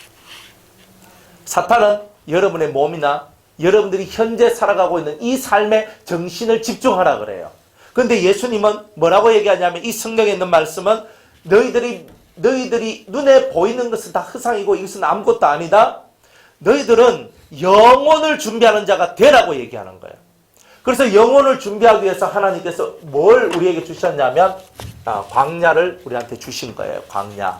사탄은 여러분의 몸이나 여러분들이 현재 살아가고 있는 이 삶에 정신을 집중하라 그래요. 그런데 예수님은 뭐라고 얘기하냐면 이 성경에 있는 말씀은 너희들이 눈에 보이는 것은 다 흑상이고 이것은 아무것도 아니다. 너희들은 영혼을 준비하는 자가 되라고 얘기하는 거예요. 그래서 영혼을 준비하기 위해서 하나님께서 뭘 우리에게 주셨냐면 광야를 우리한테 주신 거예요. 광야.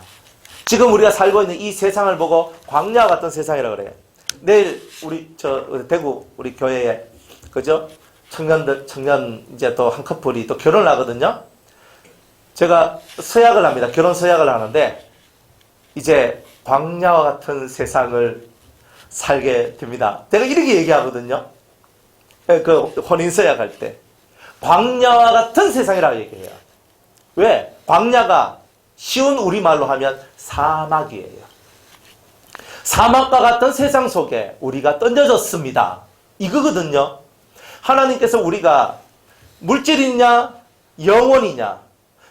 지금 우리가 살고 있는 이 세상을 보고 광야 같은 세상이라고 그래요. 내일 우리 대구 우리 교회에 그죠? 청년 이제 또 한 커플이 또 결혼을 하거든요. 제가 서약을 합니다. 결혼 서약을 하는데 이제 광야와 같은 세상을 살게 됩니다. 내가 이렇게 얘기하거든요. 그 혼인 서약할 때 광야와 같은 세상이라고 얘기해요. 왜? 광야가 쉬운 우리말로 하면 사막이에요. 사막과 같은 세상 속에 우리가 던져졌습니다. 이거거든요. 하나님께서 우리가 물질이냐 영혼이냐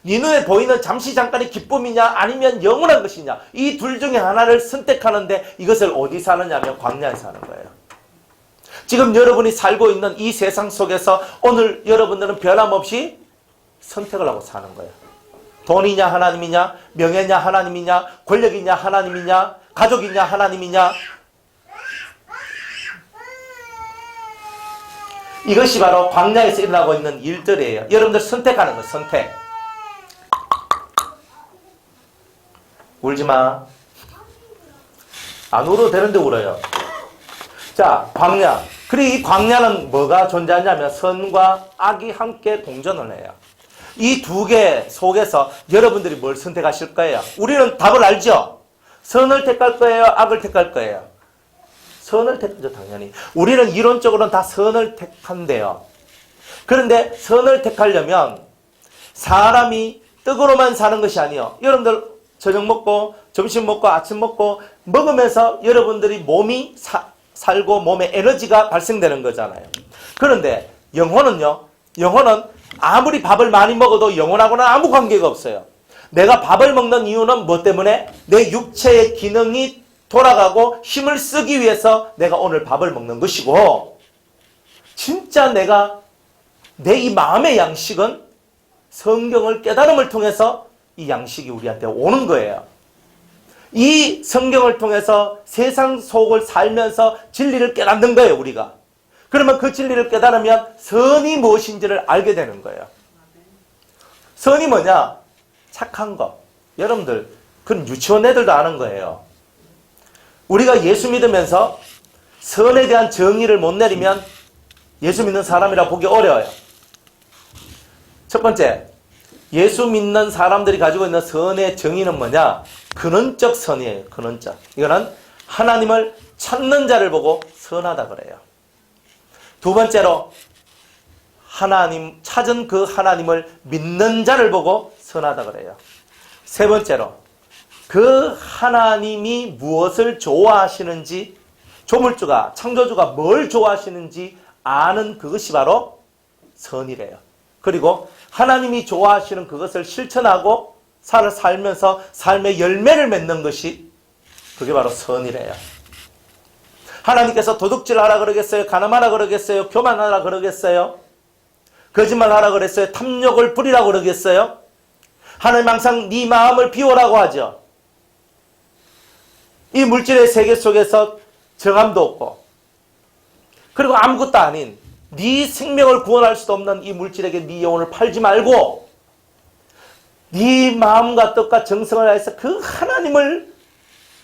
네 눈에 보이는 잠시 잠깐의 기쁨이냐 아니면 영원한 것이냐 이 둘 중에 하나를 선택하는데 이것을 어디서 하느냐면 광야에서 하는 거예요. 지금 여러분이 살고 있는 이 세상 속에서 오늘 여러분들은 변함없이 선택을 하고 사는 거예요. 돈이냐 하나님이냐 명예냐 하나님이냐 권력이냐 하나님이냐 가족이냐 하나님이냐 이것이 바로 광야에서 일어나고 있는 일들이에요. 여러분들 선택하는 거예요. 선택. 울지마. 안 울어도 되는데 울어요. 자, 광야. 그리고 이 광야는 뭐가 존재하냐면 선과 악이 함께 공존을 해요. 이 두 개 속에서 여러분들이 뭘 선택하실 거예요? 우리는 답을 알죠? 선을 택할 거예요? 악을 택할 거예요? 선을 택하죠, 당연히. 우리는 이론적으로는 다 선을 택한대요. 그런데 선을 택하려면 사람이 떡으로만 사는 것이 아니에요. 여러분들 저녁 먹고 점심 먹고 아침 먹고 먹으면서 여러분들이 몸이 살고 몸에 에너지가 발생되는 거잖아요. 그런데 영혼은요. 영혼은 아무리 밥을 많이 먹어도 영혼하고는 아무 관계가 없어요. 내가 밥을 먹는 이유는 뭐 때문에? 내 육체의 기능이 돌아가고 힘을 쓰기 위해서 내가 오늘 밥을 먹는 것이고, 진짜 내 이 마음의 양식은 성경을 깨달음을 통해서 이 양식이 우리한테 오는 거예요. 이 성경을 통해서 세상 속을 살면서 진리를 깨닫는 거예요, 우리가. 그러면 그 진리를 깨달으면 선이 무엇인지를 알게 되는 거예요. 선이 뭐냐? 착한 거. 여러분들, 그건 유치원 애들도 아는 거예요. 우리가 예수 믿으면서 선에 대한 정의를 못 내리면 예수 믿는 사람이라 보기 어려워요. 첫 번째, 예수 믿는 사람들이 가지고 있는 선의 정의는 뭐냐? 근원적 선이에요. 근원적. 이거는 하나님을 찾는 자를 보고 선하다 그래요. 두 번째로, 찾은 그 하나님을 믿는 자를 보고 선하다 그래요. 세 번째로, 그 하나님이 무엇을 좋아하시는지, 조물주가, 창조주가 뭘 좋아하시는지 아는 그것이 바로 선이래요. 그리고 하나님이 좋아하시는 그것을 실천하고 살면서 삶의 열매를 맺는 것이 그게 바로 선이래요. 하나님께서 도둑질하라 그러겠어요? 가늠하라 그러겠어요? 교만하라 그러겠어요? 거짓말하라 그랬어요? 탐욕을 부리라 그러겠어요? 하나님 항상 네 마음을 비우라고 하죠. 이 물질의 세계 속에서 정함도 없고, 그리고 아무것도 아닌 네 생명을 구원할 수도 없는 이 물질에게 네 영혼을 팔지 말고 네 마음과 뜻과 정성을 다해서 그 하나님을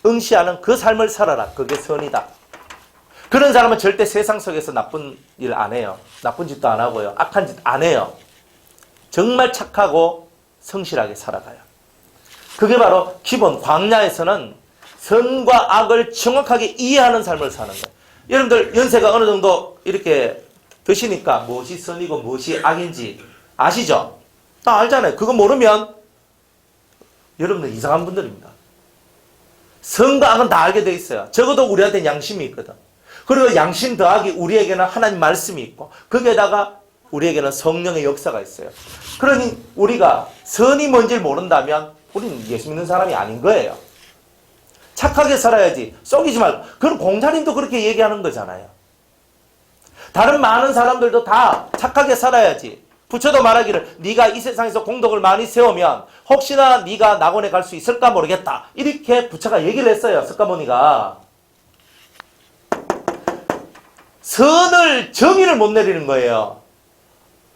응시하는 그 삶을 살아라. 그게 선이다. 그런 사람은 절대 세상 속에서 나쁜 일 안 해요. 나쁜 짓도 안 하고요. 악한 짓 안 해요. 정말 착하고 성실하게 살아가요. 그게 바로 기본, 광야에서는 선과 악을 정확하게 이해하는 삶을 사는 거예요. 여러분들 연세가 어느 정도 이렇게 드시니까 무엇이 선이고 무엇이 악인지 아시죠? 다 알잖아요. 그거 모르면 여러분들 이상한 분들입니다. 선과 악은 다 알게 돼 있어요. 적어도 우리한테 양심이 있거든. 그리고 양심 더하기 우리에게는 하나님 말씀이 있고, 거기에다가 우리에게는 성령의 역사가 있어요. 그러니 우리가 선이 뭔지를 모른다면 우리는 예수 믿는 사람이 아닌 거예요. 착하게 살아야지. 속이지 말고. 그럼 공자님도 그렇게 얘기하는 거잖아요. 다른 많은 사람들도 다 착하게 살아야지. 부처도 말하기를 네가 이 세상에서 공덕을 많이 세우면 혹시나 네가 낙원에 갈 수 있을까 모르겠다. 이렇게 부처가 얘기를 했어요. 석가모니가. 선을, 정의를 못 내리는 거예요.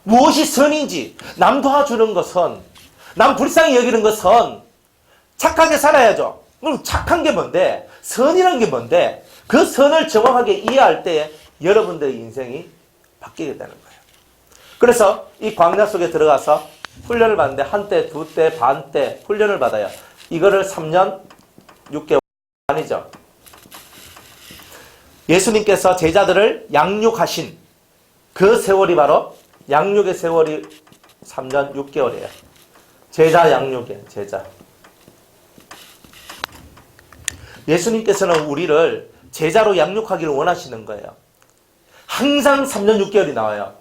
무엇이 선인지, 남 도와주는 것 선, 남 불쌍히 여기는 것 선, 착하게 살아야죠. 그럼 착한 게 뭔데? 선이라는 게 뭔데? 그 선을 정확하게 이해할 때 여러분들의 인생이 바뀌게 되는 거예요. 그래서 이 광야 속에 들어가서 훈련을 받는데 한 때, 두 때, 반 때 훈련을 받아요. 이거를 3년 6개월 아니죠. 예수님께서 제자들을 양육하신 그 세월이 바로 양육의 세월이 3년 6개월이에요. 제자 양육이에요. 제자. 예수님께서는 우리를 제자로 양육하기를 원하시는 거예요. 항상 3년 6개월이 나와요.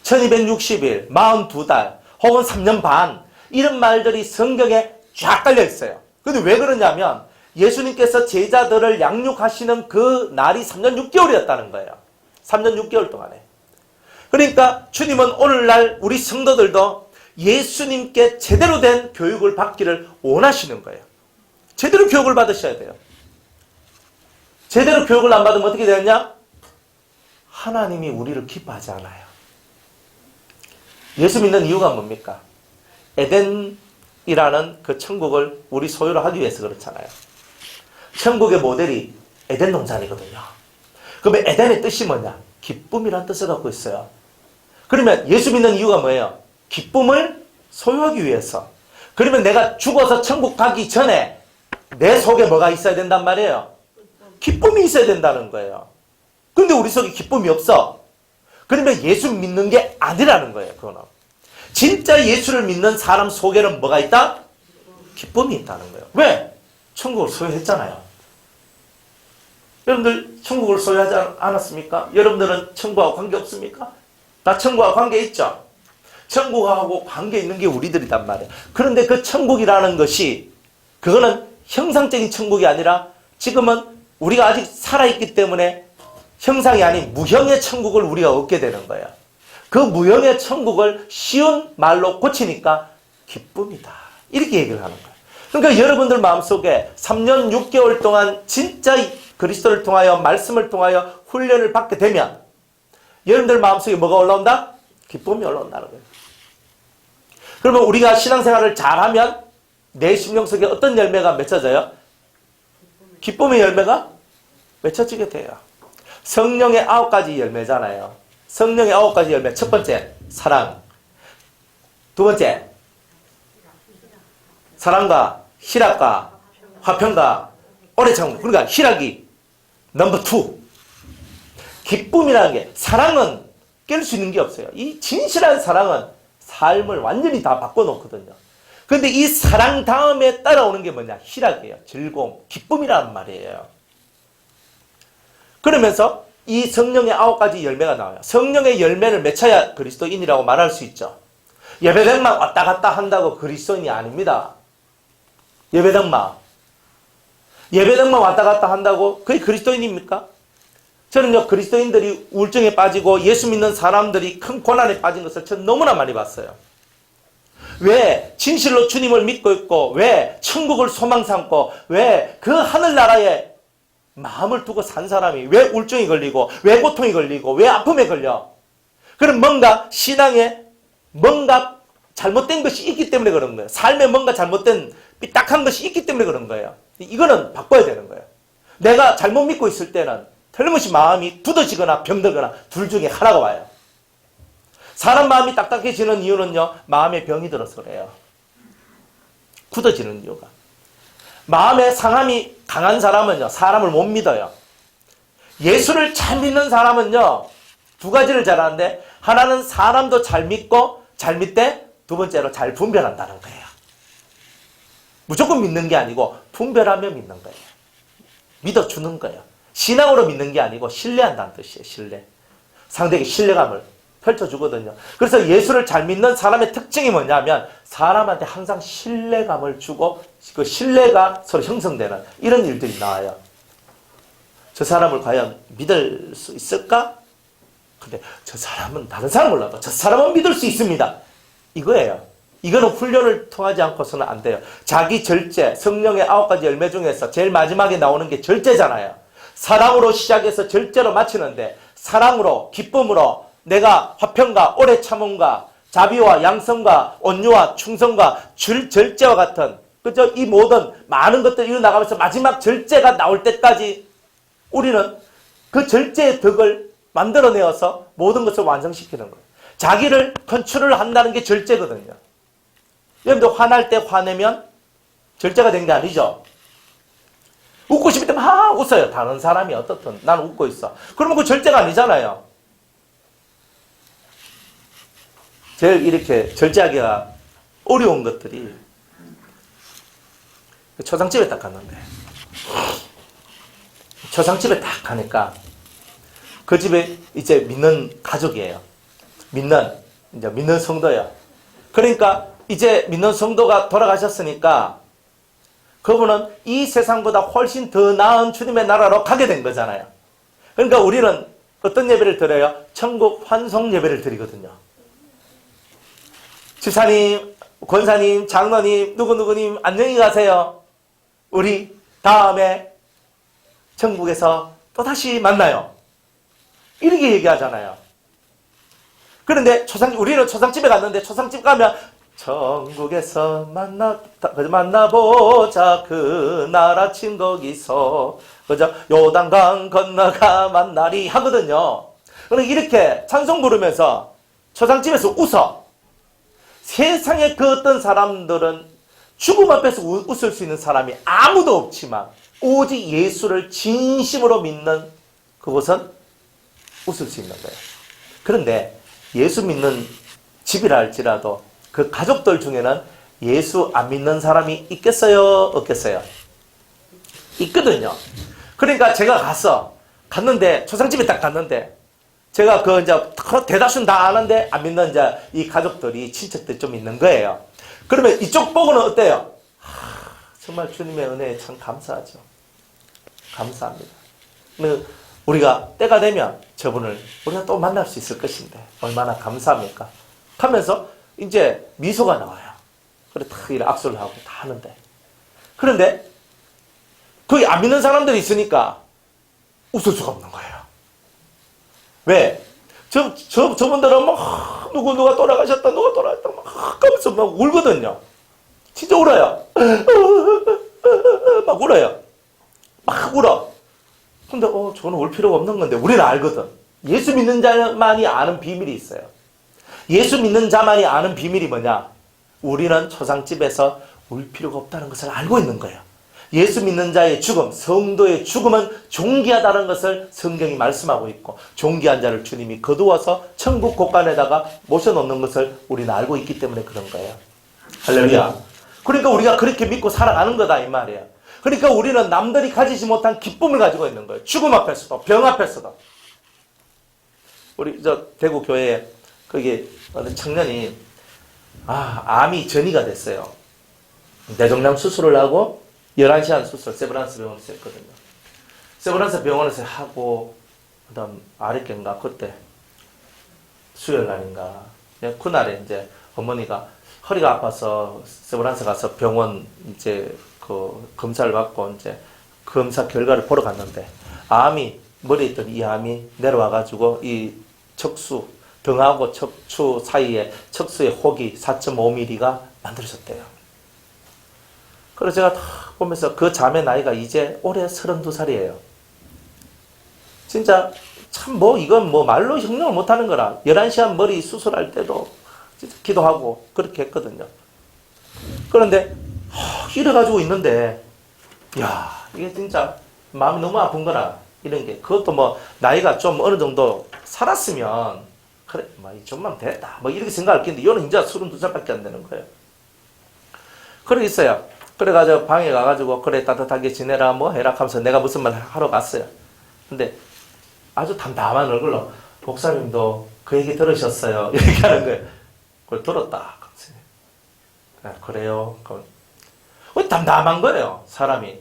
1260일, 42달, 혹은 3년 반 이런 말들이 성경에 쫙 깔려 있어요. 근데 왜 그러냐면 예수님께서 제자들을 양육하시는 그 날이 3년 6개월이었다는 거예요. 3년 6개월 동안에. 그러니까 주님은 오늘날 우리 성도들도 예수님께 제대로 된 교육을 받기를 원하시는 거예요. 제대로 교육을 받으셔야 돼요. 제대로 교육을 안 받으면 어떻게 되느냐? 하나님이 우리를 기뻐하지 않아요. 예수 믿는 이유가 뭡니까? 에덴이라는 그 천국을 우리 소유로 하기 위해서 그렇잖아요. 천국의 모델이 에덴 동산이거든요. 그러면 에덴의 뜻이 뭐냐? 기쁨이란 뜻을 갖고 있어요. 그러면 예수 믿는 이유가 뭐예요? 기쁨을 소유하기 위해서. 그러면 내가 죽어서 천국 가기 전에 내 속에 뭐가 있어야 된단 말이에요? 기쁨이 있어야 된다는 거예요. 근데 우리 속에 기쁨이 없어. 그러면 예수 믿는 게 아니라는 거예요. 그거는. 진짜 예수를 믿는 사람 속에는 뭐가 있다? 기쁨이 있다는 거예요. 왜? 천국을 소유했잖아요. 여러분들 천국을 소유하지 않았습니까? 여러분들은 천국과 관계 없습니까? 다 천국과 관계 있죠? 천국하고 관계 있는 게 우리들이단 말이에요. 그런데 그 천국이라는 것이 그거는 형상적인 천국이 아니라 지금은 우리가 아직 살아있기 때문에 형상이 아닌 무형의 천국을 우리가 얻게 되는 거예요. 그 무형의 천국을 쉬운 말로 고치니까 기쁨이다. 이렇게 얘기를 하는 거예요. 그러니까 여러분들 마음속에 3년 6개월 동안 진짜 그리스도를 통하여 말씀을 통하여 훈련을 받게 되면 여러분들 마음속에 뭐가 올라온다? 기쁨이 올라온다는 거예요. 그러면 우리가 신앙생활을 잘하면 내 심령 속에 어떤 열매가 맺혀져요? 기쁨의 열매가 맺혀지게 돼요. 성령의 9가지 열매잖아요. 성령의 9가지 열매. 첫 번째, 사랑. 두 번째, 사랑과 희락과 화평과 오래 참음. 그러니까 희락이 넘버 2. 기쁨이라는 게, 사랑은 깰 수 있는 게 없어요. 이 진실한 사랑은 삶을 완전히 다 바꿔놓거든요. 그런데 이 사랑 다음에 따라오는 게 뭐냐? 희락이에요. 즐거움, 기쁨이라는 말이에요. 그러면서 이 성령의 9가지 열매가 나와요. 성령의 열매를 맺혀야 그리스도인이라고 말할 수 있죠. 예배당만 왔다 갔다 한다고 그리스도인이 아닙니다. 예배당만 왔다 갔다 한다고 그게 그리스도인입니까? 저는요, 그리스도인들이 우울증에 빠지고 예수 믿는 사람들이 큰 고난에 빠진 것을 저는 너무나 많이 봤어요. 왜 진실로 주님을 믿고 있고, 왜 천국을 소망 삼고, 왜 그 하늘나라에 마음을 두고 산 사람이 왜 우울증이 걸리고, 왜 고통이 걸리고, 왜 아픔에 걸려? 그럼 뭔가 신앙에 뭔가 잘못된 것이 있기 때문에 그런 거예요. 삶에 뭔가 잘못된 삐딱한 것이 있기 때문에 그런 거예요. 이거는 바꿔야 되는 거예요. 내가 잘못 믿고 있을 때는 틀림없이 마음이 굳어지거나 병들거나 둘 중에 하나가 와요. 사람 마음이 딱딱해지는 이유는요, 마음에 병이 들어서 그래요. 굳어지는 이유가. 마음의 상함이 강한 사람은요, 사람을 못 믿어요. 예수를 잘 믿는 사람은요, 2가지를 잘하는데, 하나는 사람도 잘 믿고, 잘 믿되, 두 번째로 잘 분별한다는 거예요. 무조건 믿는 게 아니고, 분별하며 믿는 거예요. 믿어주는 거예요. 신앙으로 믿는 게 아니고, 신뢰한다는 뜻이에요, 신뢰. 상대에게 신뢰감을 펼쳐주거든요. 그래서 예수를 잘 믿는 사람의 특징이 뭐냐면 사람한테 항상 신뢰감을 주고 그 신뢰가 서로 형성되는 이런 일들이 나와요. 저 사람을 과연 믿을 수 있을까? 근데 저 사람은 다른 사람 몰라도 저 사람은 믿을 수 있습니다. 이거예요. 이거는 훈련을 통하지 않고서는 안 돼요. 자기 절제, 성령의 9가지 열매 중에서 제일 마지막에 나오는 게 절제잖아요. 사랑으로 시작해서 절제로 마치는데 사랑으로, 기쁨으로 내가 화평과 오래 참음과 자비와 양성과 온유와 충성과 절제와 같은 그죠? 이 모든 많은 것들이 이어나가면서 마지막 절제가 나올 때까지 우리는 그 절제의 덕을 만들어내어서 모든 것을 완성시키는 거예요. 자기를 컨트롤 한다는 게 절제거든요. 여러분들 화날 때 화내면 절제가 된 게 아니죠. 웃고 싶을 때 막 웃어요. 다른 사람이 어떻든 나는 웃고 있어. 그러면 그 절제가 아니잖아요. 제일 이렇게 절제하기가 어려운 것들이 초상집에 딱 갔는데 초상집에 딱 가니까 그 집에 이제 믿는 가족이에요. 믿는 성도예요. 그러니까 이제 믿는 성도가 돌아가셨으니까 그분은 이 세상보다 훨씬 더 나은 주님의 나라로 가게 된 거잖아요. 그러니까 우리는 어떤 예배를 드려요? 천국 환송 예배를 드리거든요. 집사님, 권사님, 장로님, 누구누구님 안녕히 가세요. 우리 다음에 천국에서 또다시 만나요. 이렇게 얘기하잖아요. 그런데 우리는 초상집에 갔는데 초상집 가면 천국에서 만나보자 그 나라 친 거기서 그죠? 요단강 건너가 만나리 하거든요. 그러니까 이렇게 찬송 부르면서 초상집에서 웃어. 세상에 그 어떤 사람들은 죽음 앞에서 웃을 수 있는 사람이 아무도 없지만 오직 예수를 진심으로 믿는 그곳은 웃을 수 있는 거예요. 그런데 예수 믿는 집이라 할지라도 그 가족들 중에는 예수 안 믿는 사람이 있겠어요? 없겠어요? 있거든요. 그러니까 제가 갔는데 초상집에 딱 갔는데 제가 이제 대다수는 다 아는데 안 믿는 이제 이 가족들이 친척들 좀 있는 거예요. 그러면 이쪽 보고는 어때요? 정말 주님의 은혜에 참 감사하죠. 감사합니다. 우리가 때가 되면 저분을 우리가 또 만날 수 있을 것인데 얼마나 감사합니까? 하면서 이제 미소가 나와요. 그래 다 이렇게 악수를 하고 다 하는데, 그런데 거기 안 믿는 사람들이 있으니까 웃을 수가 없는 거예요. 왜? 저분들은 막 누가 돌아가셨다 막 하면서 막 울거든요. 진짜 울어요. 막 울어요. 막 울어. 근데 저는 울 필요가 없는 건데 우리는 알거든. 예수 믿는 자만이 아는 비밀이 있어요. 예수 믿는 자만이 아는 비밀이 뭐냐? 우리는 초상집에서 울 필요가 없다는 것을 알고 있는 거예요. 예수 믿는 자의 죽음, 성도의 죽음은 존귀하다는 것을 성경이 말씀하고 있고, 존귀한 자를 주님이 거두어서 천국 곳간에다가 모셔놓는 것을 우리는 알고 있기 때문에 그런 거예요. 할렐루야. 그러니까 우리가 그렇게 믿고 살아가는 거다 이 말이에요. 그러니까 우리는 남들이 가지지 못한 기쁨을 가지고 있는 거예요. 죽음 앞에서도, 병 앞에서도. 우리 대구 교회에 거기 어느 청년이 암이 전이가 됐어요. 뇌종양 수술을 하고 11시간 수술 세브란스 병원에서 했거든요. 세브란스 병원에서 하고 그다음 아랫견가 그때 수요일날인가 그날에 이제 어머니가 허리가 아파서 세브란스 가서 병원 이제 그 검사를 받고 이제 검사 결과를 보러 갔는데 암이 머리에 있던 이 암이 내려와가지고 이 척수 등하고 척추 사이에 척수의 혹이 4.5mm가 만들어졌대요. 그래서 제가 다 보면서 그 자매 나이가 이제 올해 32살이에요. 진짜 참 이건 말로 형용을 못하는 거라. 11시간 머리 수술할 때도 진짜 기도하고 그렇게 했거든요. 그런데 이래가지고 있는데 이게 진짜 마음이 너무 아픈 거라. 이런 게 그것도 나이가 좀 어느 정도 살았으면 그래 좀만 됐다 이렇게 생각할 텐데 이거는 이제 32살밖에 안 되는 거예요. 그래 있어요. 그래가지고 방에 가가지고 그래 따뜻하게 지내라 해라 하면서 내가 무슨 말 하러 갔어요. 근데 아주 담담한 얼굴로 목사님도 그 얘기 들으셨어요 이렇게 하는 거예요. 그걸 들었다. 그래요. 담담한 거예요 사람이.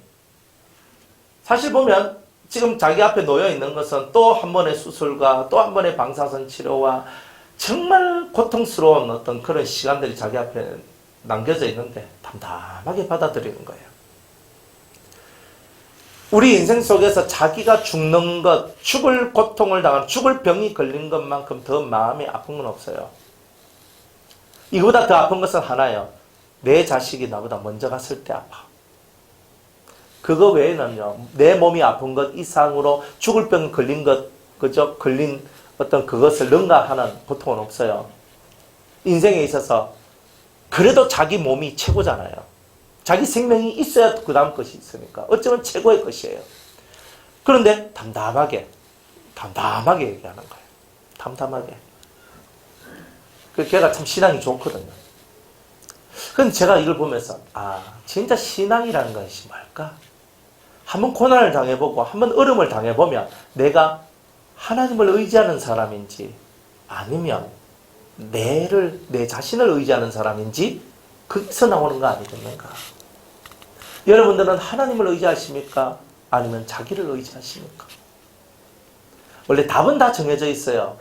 사실 보면 지금 자기 앞에 놓여 있는 것은 또 한 번의 수술과 또 한 번의 방사선 치료와 정말 고통스러운 어떤 그런 시간들이 자기 앞에 남겨져 있는데 담담하게 받아들이는 거예요. 우리 인생 속에서 자기가 죽는 것, 죽을 고통을 당하는, 죽을 병이 걸린 것만큼 더 마음이 아픈 건 없어요. 이거보다 더 아픈 것은 하나예요. 내 자식이 나보다 먼저 갔을 때 아파. 그거 외에는요, 내 몸이 아픈 것 이상으로 죽을 병 걸린 것, 걸린 어떤 그것을 능가하는 고통은 없어요. 인생에 있어서 그래도 자기 몸이 최고잖아요. 자기 생명이 있어야 그 다음 것이 있으니까. 어쩌면 최고의 것이에요. 그런데 담담하게 얘기하는 거예요. 담담하게. 걔가 참 신앙이 좋거든요. 근데 제가 이걸 보면서 진짜 신앙이라는 것이 뭘까? 한번 고난을 당해보고 한번 어려움을 당해보면 내가 하나님을 의지하는 사람인지 아니면 내 자신을 의지하는 사람인지 거기서 나오는 거 아니겠는가? 여러분들은 하나님을 의지하십니까? 아니면 자기를 의지하십니까? 원래 답은 다 정해져 있어요.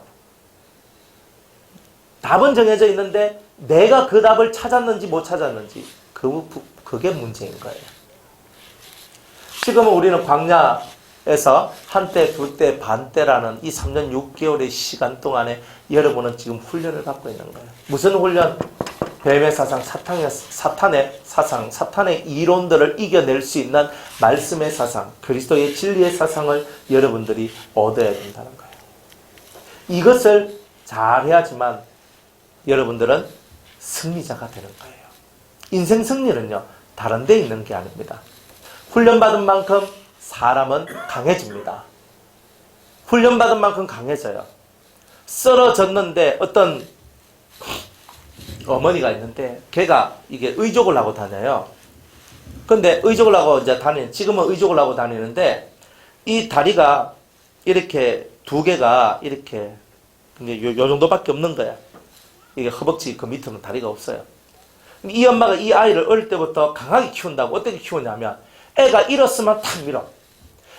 답은 정해져 있는데 내가 그 답을 찾았는지 못 찾았는지 그게 문제인 거예요. 지금은 우리는 광야에서 한때, 두때, 반때라는 이 3년 6개월의 시간 동안에 여러분은 지금 훈련을 받고 있는 거예요. 무슨 훈련? 뱀의 사상, 사탄의 사상, 사탄의 이론들을 이겨낼 수 있는 말씀의 사상, 그리스도의 진리의 사상을 여러분들이 얻어야 된다는 거예요. 이것을 잘 해야지만 여러분들은 승리자가 되는 거예요. 인생 승리는요, 다른 데 있는 게 아닙니다. 훈련받은 만큼 사람은 강해집니다. 훈련받은 만큼 강해져요. 쓰러졌는데 어떤 어머니가 있는데 걔가 이게 의족을 하고 다녀요. 근데 지금은 의족을 하고 다니는데 이 다리가 이렇게 두 개가 이렇게 이제 요 정도밖에 없는 거야. 이게 허벅지 그 밑에는 다리가 없어요. 이 엄마가 이 아이를 어릴 때부터 강하게 키운다고 어떻게 키우냐면 애가 일었으면 탁 밀어.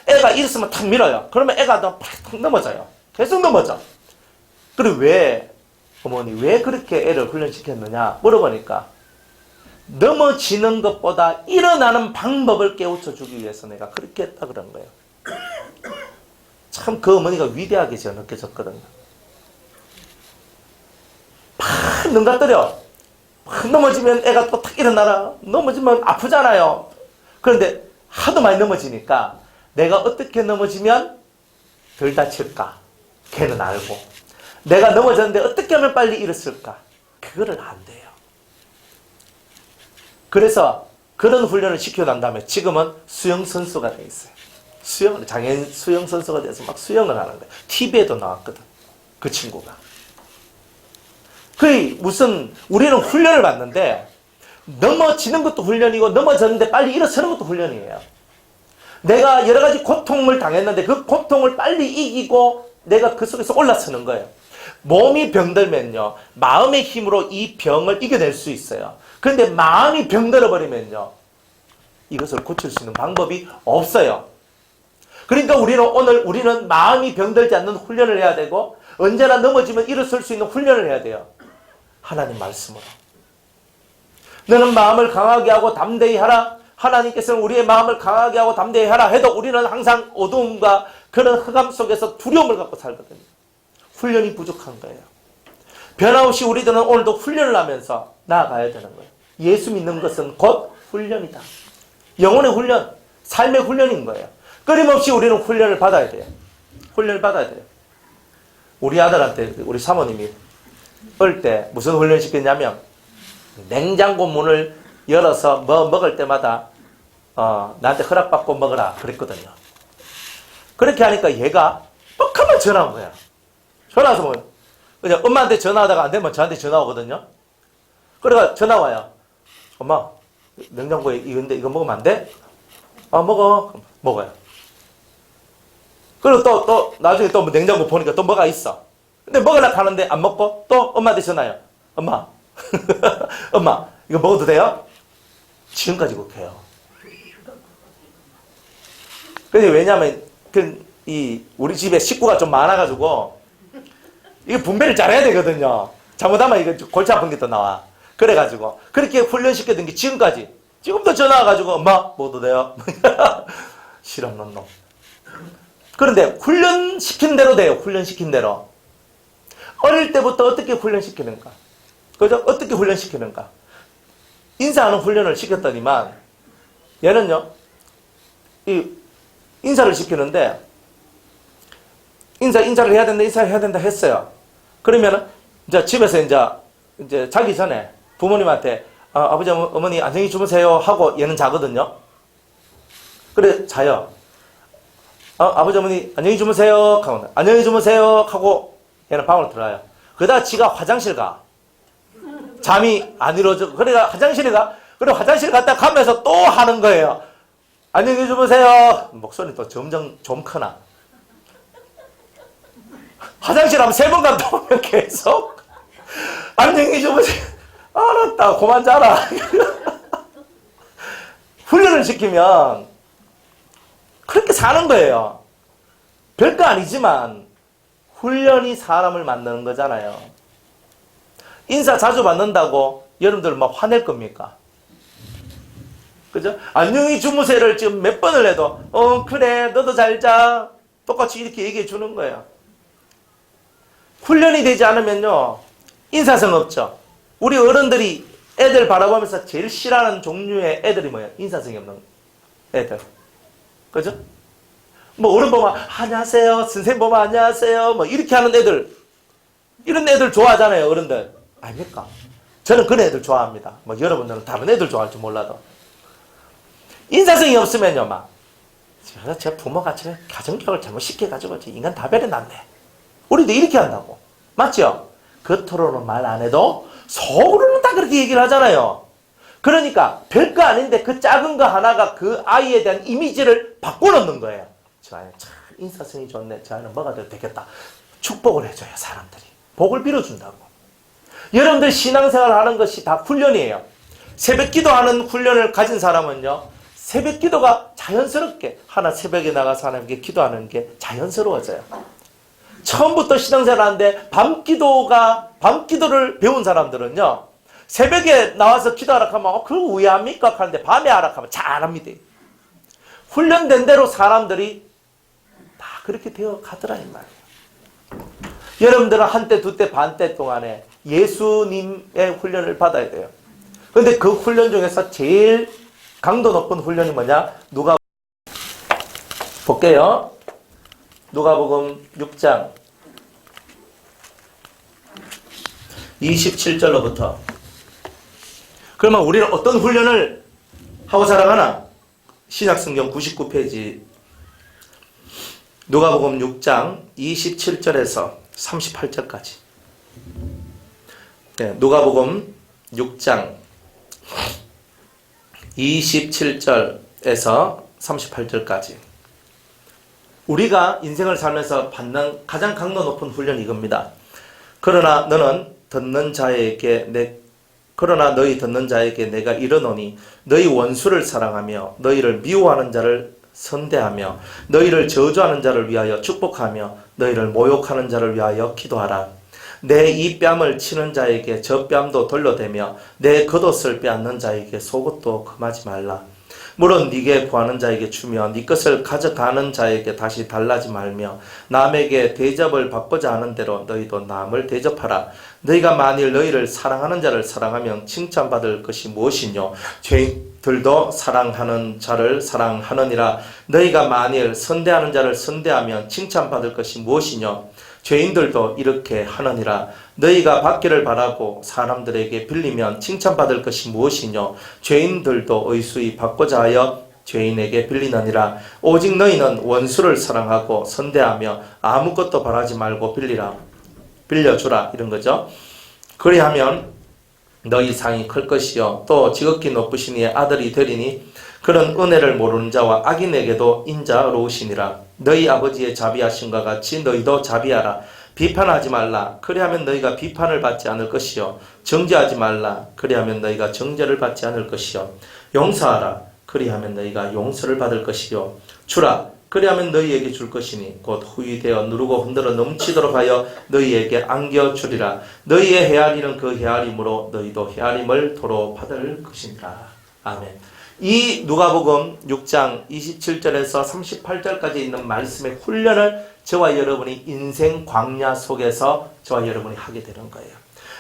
애가 일었으면 탁 밀어요. 그러면 애가 팍 넘어져요. 계속 넘어져. 그리고 어머니 왜 그렇게 애를 훈련시켰느냐 물어보니까 넘어지는 것보다 일어나는 방법을 깨우쳐 주기 위해서 내가 그렇게 했다 그런 거예요. 참 그 어머니가 위대하게 제가 느껴졌거든요. 팍 넘가뜨려. 팍 넘어지면 애가 또 탁 일어나라. 넘어지면 아프잖아요. 그런데 하도 많이 넘어지니까 내가 어떻게 넘어지면 덜 다칠까? 걔는 알고. 내가 넘어졌는데 어떻게 하면 빨리 일었을까? 그거를 안 돼요. 그래서 그런 훈련을 시켜난 다음에 지금은 수영 선수가 돼 있어요. 장애인 수영 선수가 돼서 막 수영을 하는 거예요. TV에도 나왔거든. 그 친구가. 무슨 우리는 훈련을 받는데 넘어지는 것도 훈련이고 넘어졌는데 빨리 일어서는 것도 훈련이에요. 내가 여러 가지 고통을 당했는데 그 고통을 빨리 이기고 내가 그 속에서 올라서는 거예요. 몸이 병들면요. 마음의 힘으로 이 병을 이겨낼 수 있어요. 그런데 마음이 병들어 버리면요. 이것을 고칠 수 있는 방법이 없어요. 그러니까 우리는 마음이 병들지 않는 훈련을 해야 되고 언제나 넘어지면 일어설 수 있는 훈련을 해야 돼요. 하나님 말씀으로. 너는 마음을 강하게 하고 담대히 하라. 하나님께서는 우리의 마음을 강하게 하고 담대히 하라 해도 우리는 항상 어두움과 그런 흑암 속에서 두려움을 갖고 살거든요. 훈련이 부족한 거예요. 변함없이 우리들은 오늘도 훈련을 하면서 나아가야 되는 거예요. 예수 믿는 것은 곧 훈련이다. 영혼의 훈련, 삶의 훈련인 거예요. 끊임없이 우리는 훈련을 받아야 돼요. 훈련을 받아야 돼요. 우리 아들한테 우리 사모님이 어릴 때 무슨 훈련 시켰냐면 냉장고 문을 열어서 뭐 먹을 때마다 나한테 허락받고 먹으라 그랬거든요. 그렇게 하니까 얘가 뻑하면 전화 온 거야. 전화 와서 뭐 그냥 엄마한테 전화하다가 안 되면 저한테 전화 오거든요. 그래가 전화 와요. 엄마 냉장고에 이거 먹으면 안 돼? 먹어. 먹어요. 그리고 또 나중에 또 냉장고 보니까 또 뭐가 있어. 근데 먹으려고 하는데 안 먹고 또 엄마한테 전화해요. 엄마 엄마 이거 먹어도 돼요? 지금까지 그렇게요. 근데 왜냐면 우리 집에 식구가 좀 많아가지고 이게 분배를 잘해야 되거든요. 잘못하면 이거 골치 아픈 게 또 나와. 그래가지고 그렇게 훈련시켰던 게 지금도 전화 와가지고 엄마 먹어도 돼요? 실없는 놈. 그런데 훈련시킨 대로 돼요. 훈련시킨 대로. 어릴 때부터 어떻게 훈련시키는가? 그죠? 어떻게 훈련시키는가? 인사하는 훈련을 시켰더니만 얘는요. 인사를 시키는데 인사를 해야 된다 했어요. 그러면은 이제 집에서 이제 자기 전에 부모님한테 아버지 어머니 안녕히 주무세요 하고 얘는 자거든요. 그래 자요. 아버지 어머니 안녕히 주무세요 하고 안녕히 주무세요 하고 얘는 방으로 들어가요. 그러다가 지가 화장실 가. 잠이 안 이루어져. 그래가 화장실에 가. 그리고 화장실 갔다 가면서 또 하는 거예요. 안녕히 주무세요. 목소리 또 점점 좀 크나. 화장실 하면 3번 갔다 오면 계속 안녕히 주무세요. 알았다. 그만 자라. 훈련을 시키면 그렇게 사는 거예요. 별거 아니지만 훈련이 사람을 만드는 거잖아요. 인사 자주 받는다고 여러분들 막 화낼 겁니까? 그죠? 안녕히 주무세요를 지금 몇 번을 해도 그래 너도 잘 자. 똑같이 이렇게 얘기해 주는 거예요. 훈련이 되지 않으면요 인사성 없죠. 우리 어른들이 애들 바라보면서 제일 싫어하는 종류의 애들이 뭐예요? 인사성이 없는 애들. 그죠? 뭐 어른 보면 안녕하세요. 선생님 보면 안녕하세요. 뭐 이렇게 하는 애들. 이런 애들 좋아하잖아요. 어른들. 아닙니까? 저는 그런 애들 좋아합니다. 뭐 여러분들은 다른 애들 좋아할지 몰라도. 인사성이 없으면요 막 제 부모가 제 가정교육을 잘못 시켜가지고 인간 다 배려났네. 우리도 이렇게 한다고. 맞죠? 겉으로는 말 안 해도 속으로는 다 그렇게 얘기를 하잖아요. 그러니까 별거 아닌데 그 작은 거 하나가 그 아이에 대한 이미지를 바꿔놓는 거예요. 저 아이 참 인사성이 좋네. 저 아이는 뭐가 돼도 되겠다. 축복을 해줘요. 사람들이. 복을 빌어준다고. 여러분들 신앙생활 하는 것이 다 훈련이에요. 새벽 기도하는 훈련을 가진 사람은요, 새벽 기도가 자연스럽게 하나 새벽에 나가서 하나님께 기도하는 게 자연스러워져요. 처음부터 신앙생활 하는데 밤 기도를 배운 사람들은요, 새벽에 나와서 기도하라 하면 그걸 왜 합니까? 하는데 밤에 하라 하면 잘합니다. 훈련된 대로 사람들이 다 그렇게 되어 가더라 이 말이에요. 여러분들은 한때 두때 반때 동안에 예수님의 훈련을 받아야 돼요. 그런데 그 훈련 중에서 제일 강도 높은 훈련이 뭐냐? 볼게요. 누가복음 6장 27절로부터. 그러면 우리는 어떤 훈련을 하고 살아가나? 신약성경 99페이지 누가복음 6장 27절에서 38절까지. 네, 누가복음 6장 27절에서 38절까지. 우리가 인생을 살면서 받는 가장 강도 높은 훈련이 이겁니다. 그러나 너희 듣는 자에게 내가 이르노니 너희 원수를 사랑하며 너희를 미워하는 자를 선대하며 너희를 저주하는 자를 위하여 축복하며 너희를 모욕하는 자를 위하여 기도하라. 내 이 뺨을 치는 자에게 저 뺨도 돌려대며 내 겉옷을 빼앗는 자에게 속옷도 금하지 말라. 물론 네게 구하는 자에게 주며 네 것을 가져가는 자에게 다시 달라지 말며 남에게 대접을 받고자 하는 대로 너희도 남을 대접하라. 너희가 만일 너희를 사랑하는 자를 사랑하면 칭찬받을 것이 무엇이뇨? 죄인들도 사랑하는 자를 사랑하느니라. 너희가 만일 선대하는 자를 선대하면 칭찬받을 것이 무엇이뇨? 죄인들도 이렇게 하느니라. 너희가 받기를 바라고 사람들에게 빌리면 칭찬받을 것이 무엇이뇨? 죄인들도 의수히 받고자 하여 죄인에게 빌리느니라. 오직 너희는 원수를 사랑하고 선대하며 아무것도 바라지 말고 빌려주라. 이런 거죠. 그리하면 너희 상이 클 것이요 또 지극히 높으신 이의 아들이 되리니 그런 은혜를 모르는 자와 악인에게도 인자로우시니라. 너희 아버지의 자비하심과 같이 너희도 자비하라. 비판하지 말라. 그리하면 너희가 비판을 받지 않을 것이요 정죄하지 말라. 그리하면 너희가 정죄를 받지 않을 것이요 용서하라. 그리하면 너희가 용서를 받을 것이요 주라. 그리하면 너희에게 줄 것이니 곧 후이되어 누르고 흔들어 넘치도록 하여 너희에게 안겨주리라. 너희의 헤아리는 그 헤아림으로 너희도 헤아림을 도로 받을 것이니라. 아멘. 이 누가복음 6장 27절에서 38절까지 있는 말씀의 훈련을 저와 여러분이 인생 광야 속에서 저와 여러분이 하게 되는 거예요.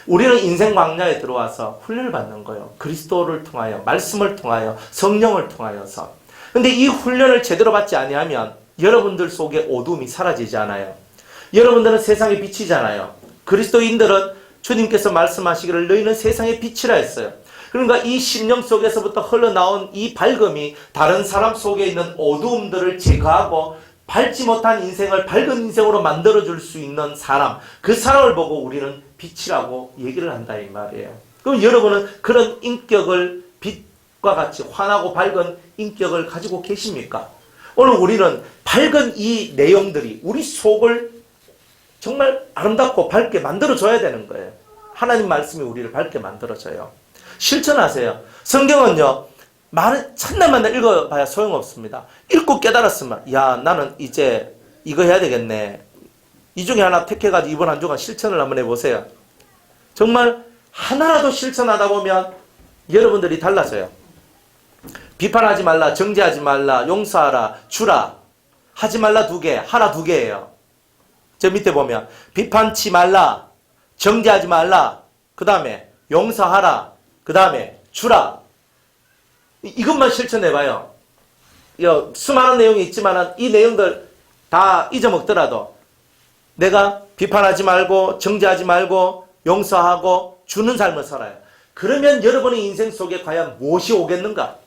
우리는 인생 광야에 들어와서 훈련을 받는 거예요. 그리스도를 통하여, 말씀을 통하여, 성령을 통하여서. 근데 이 훈련을 제대로 받지 아니하면 여러분들 속에 어둠이 사라지지 않아요. 여러분들은 세상의 빛이잖아요. 그리스도인들은 주님께서 말씀하시기를 너희는 세상의 빛이라 했어요. 그러니까 이 심령 속에서부터 흘러나온 이 밝음이 다른 사람 속에 있는 어두움들을 제거하고 밝지 못한 인생을 밝은 인생으로 만들어줄 수 있는 사람, 그 사람을 보고 우리는 빛이라고 얘기를 한다 이 말이에요. 그럼 여러분은 그런 인격을 빛과 같이 환하고 밝은 인격을 가지고 계십니까? 오늘 우리는 밝은 이 내용들이 우리 속을 정말 아름답고 밝게 만들어줘야 되는 거예요. 하나님 말씀이 우리를 밝게 만들어줘요. 실천하세요. 성경은요, 첫날 만날 읽어봐야 소용없습니다. 읽고 깨달았으면, 야, 나는 이제 이거 해야 되겠네. 이 중에 하나 택해가지고 이번 한 주간 실천을 한번 해보세요. 정말 하나라도 실천하다 보면 여러분들이 달라져요. 비판하지 말라, 정죄하지 말라, 용서하라, 주라. 하지 말라 2개, 하라 2개예요. 저 밑에 보면 비판치 말라, 정죄하지 말라, 그 다음에 용서하라, 그 다음에 주라. 이것만 실천해봐요. 수많은 내용이 있지만 이 내용들 다 잊어먹더라도 내가 비판하지 말고 정죄하지 말고 용서하고 주는 삶을 살아요. 그러면 여러분의 인생 속에 과연 무엇이 오겠는가?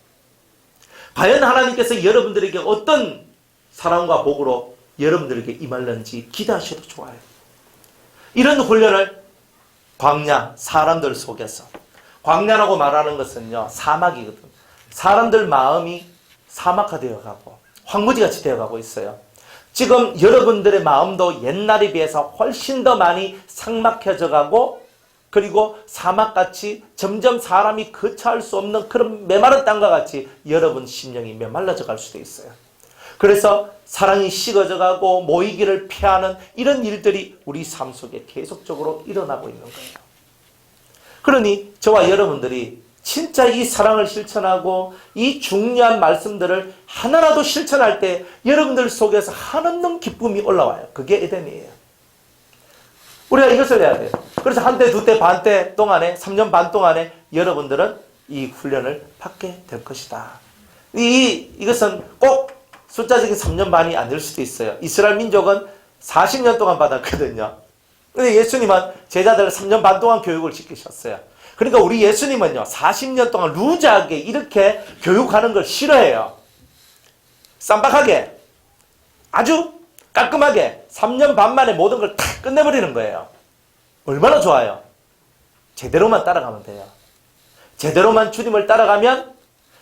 과연 하나님께서 여러분들에게 어떤 사랑과 복으로 여러분들에게 임할는지 기대하셔도 좋아요. 이런 훈련을 광야, 사람들 속에서, 광야라고 말하는 것은요, 사막이거든. 사람들 마음이 사막화되어 가고 황무지같이 되어가고 있어요. 지금 여러분들의 마음도 옛날에 비해서 훨씬 더 많이 삭막해져 가고, 그리고 사막같이 점점 사람이 거처할 수 없는 그런 메마른 땅과 같이 여러분 심령이 메말라져 갈 수도 있어요. 그래서 사랑이 식어져 가고 모이기를 피하는 이런 일들이 우리 삶 속에 계속적으로 일어나고 있는 거예요. 그러니 저와 여러분들이 진짜 이 사랑을 실천하고 이 중요한 말씀들을 하나라도 실천할 때 여러분들 속에서 한없는 기쁨이 올라와요. 그게 에덴이에요. 우리가 이것을 해야 돼요. 그래서 한 때, 두 때, 반 때 동안에, 3년 반 동안에 여러분들은 이 훈련을 받게 될 것이다. 이것은 꼭 숫자적인 3년 반이 아닐 수도 있어요. 이스라엘 민족은 40년 동안 받았거든요. 근데 예수님은 제자들을 3년 반 동안 교육을 시키셨어요. 그러니까 우리 예수님은요, 40년 동안 루즈하게 이렇게 교육하는 걸 싫어해요. 쌈박하게, 아주 깔끔하게 3년 반 만에 모든 걸 탁 끝내버리는 거예요. 얼마나 좋아요. 제대로만 따라가면 돼요. 제대로만 주님을 따라가면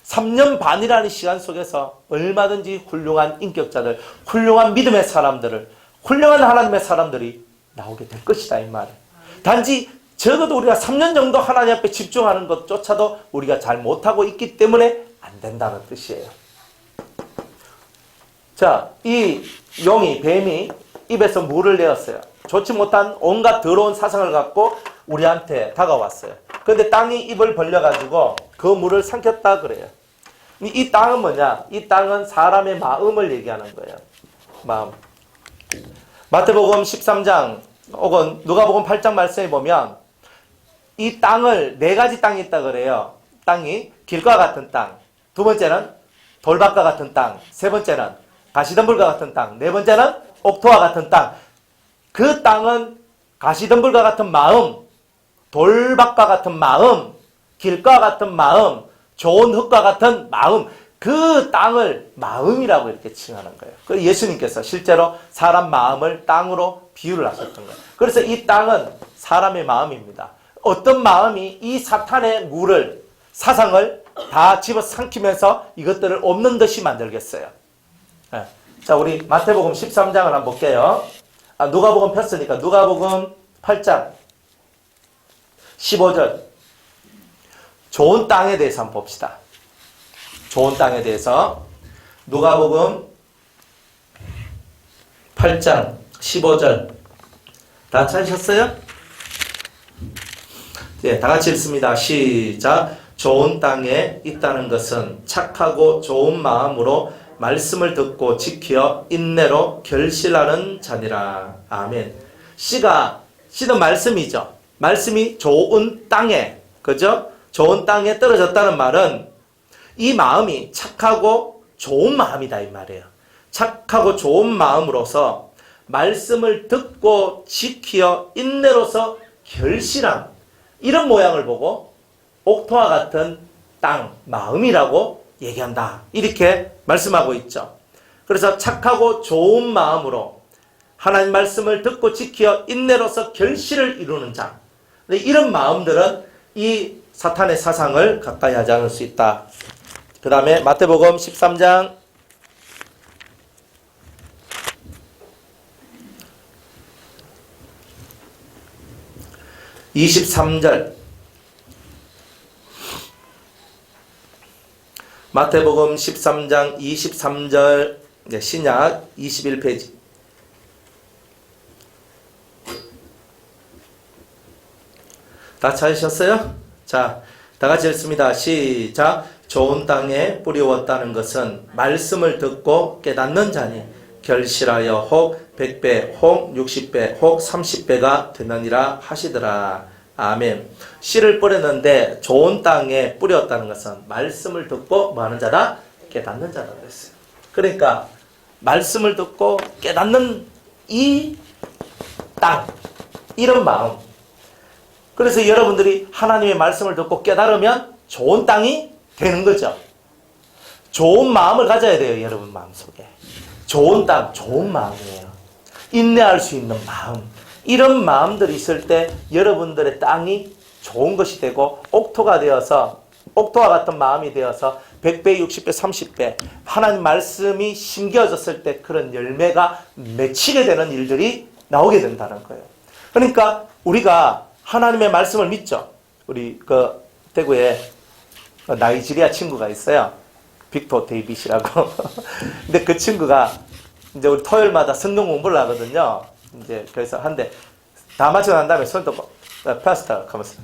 3년 반이라는 시간 속에서 얼마든지 훌륭한 인격자들, 훌륭한 믿음의 사람들을, 훌륭한 하나님의 사람들이 나오게 될 것이다, 이 말이에요. 단지 적어도 우리가 3년 정도 하나님 앞에 집중하는 것조차도 우리가 잘 못하고 있기 때문에 안 된다는 뜻이에요. 자, 이 용이, 뱀이 입에서 물을 내었어요. 좋지 못한 온갖 더러운 사상을 갖고 우리한테 다가왔어요. 그런데 땅이 입을 벌려가지고 그 물을 삼켰다 그래요. 이 땅은 뭐냐? 이 땅은 사람의 마음을 얘기하는 거예요. 마음. 마태복음 13장 혹은 누가복음 8장 말씀에 보면 이 땅을 네 가지 땅이 있다 그래요. 땅이 길과 같은 땅, 두 번째는 돌밭과 같은 땅, 세 번째는 가시덤불과 같은 땅, 네 번째는 옥토와 같은 땅. 그 땅은 가시덤불과 같은 마음, 돌밭과 같은 마음, 길과 같은 마음, 좋은 흙과 같은 마음, 그 땅을 마음이라고 이렇게 칭하는 거예요. 그 예수님께서 실제로 사람 마음을 땅으로 비유를 하셨던 거예요. 그래서 이 땅은 사람의 마음입니다. 어떤 마음이 이 사탄의 물을, 사상을 다 집어삼키면서 이것들을 없는 듯이 만들겠어요. 네. 자, 우리 마태복음 13장을 한번 볼게요. 누가복음 폈으니까 누가복음 8장 15절. 좋은 땅에 대해서 한번 봅시다. 좋은 땅에 대해서 누가복음 8장 15절. 다 찾으셨어요? 네, 다 같이 읽습니다. 시작. 좋은 땅에 있다는 것은 착하고 좋은 마음으로 말씀을 듣고 지켜 인내로 결실하는 자니라. 아멘. 씨는 말씀이죠. 말씀이 좋은 땅에, 그죠? 좋은 땅에 떨어졌다는 말은 이 마음이 착하고 좋은 마음이다 이 말이에요. 착하고 좋은 마음으로서 말씀을 듣고 지켜 인내로서 결실한 이런 모양을 보고 옥토와 같은 땅, 마음이라고 얘기한다. 이렇게 말씀하고 있죠. 그래서 착하고 좋은 마음으로 하나님 말씀을 듣고 지켜 인내로서 결실을 이루는 자. 이런 마음들은 이 사탄의 사상을 가까이 하지 않을 수 있다. 그 다음에 마태복음 13장 23절. 마태복음 13장 23절, 신약 21페이지. 다 찾으셨어요? 자, 다 같이 읽습니다. 시작. 좋은 땅에 뿌리웠다는 것은 말씀을 듣고 깨닫는 자니 결실하여 혹 100배, 혹 60배, 혹 30배가 되느니라 하시더라. 아멘. 씨를 뿌렸는데 좋은 땅에 뿌렸다는 것은 말씀을 듣고 뭐 하는 자다? 깨닫는 자다 그랬어요. 그러니까 말씀을 듣고 깨닫는 이 땅, 이런 마음. 그래서 여러분들이 하나님의 말씀을 듣고 깨달으면 좋은 땅이 되는 거죠. 좋은 마음을 가져야 돼요, 여러분 마음속에. 좋은 땅, 좋은 마음이에요. 인내할 수 있는 마음. 이런 마음들이 있을 때 여러분들의 땅이 좋은 것이 되고 옥토가 되어서, 옥토와 같은 마음이 되어서 100배, 60배, 30배 하나님 말씀이 심겨졌을 때 그런 열매가 맺히게 되는 일들이 나오게 된다는 거예요. 그러니까 우리가 하나님의 말씀을 믿죠. 우리 그 대구에 나이지리아 친구가 있어요. 빅토 데이빗이라고. 근데 그 친구가 이제 우리 토요일마다 성경 공부를 하거든요. 이제 그래서 한데 다 마치고 난 다음에 손도 파스타 하면서